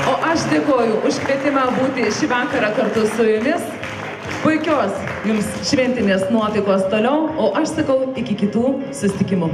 O aš dėkoju už kvietimą būti šį vakarą kartu su jumis. Puikios jums šventinės nuotaikos toliau, o aš sakau iki kitų susitikimų.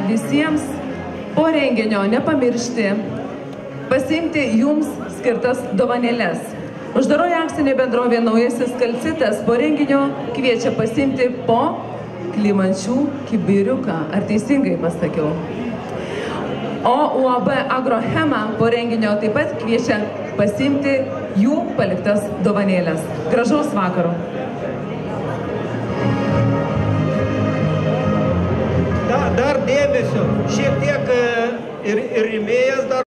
Visiems po renginio nepamiršti pasiimti jums skirtas dovanėles. Uždaroji akcinė bendrovė Naujasis Kalcitas po renginio kviečia pasiimti po Klimančių kibiriuką. Ar teisingai pasakiau? O UAB Agrochema po renginio taip pat kviečia pasiimti jų paliktas dovanėles. Gražaus vakaro. Dar dėmesio, šiek tiek ir rėmėjas dar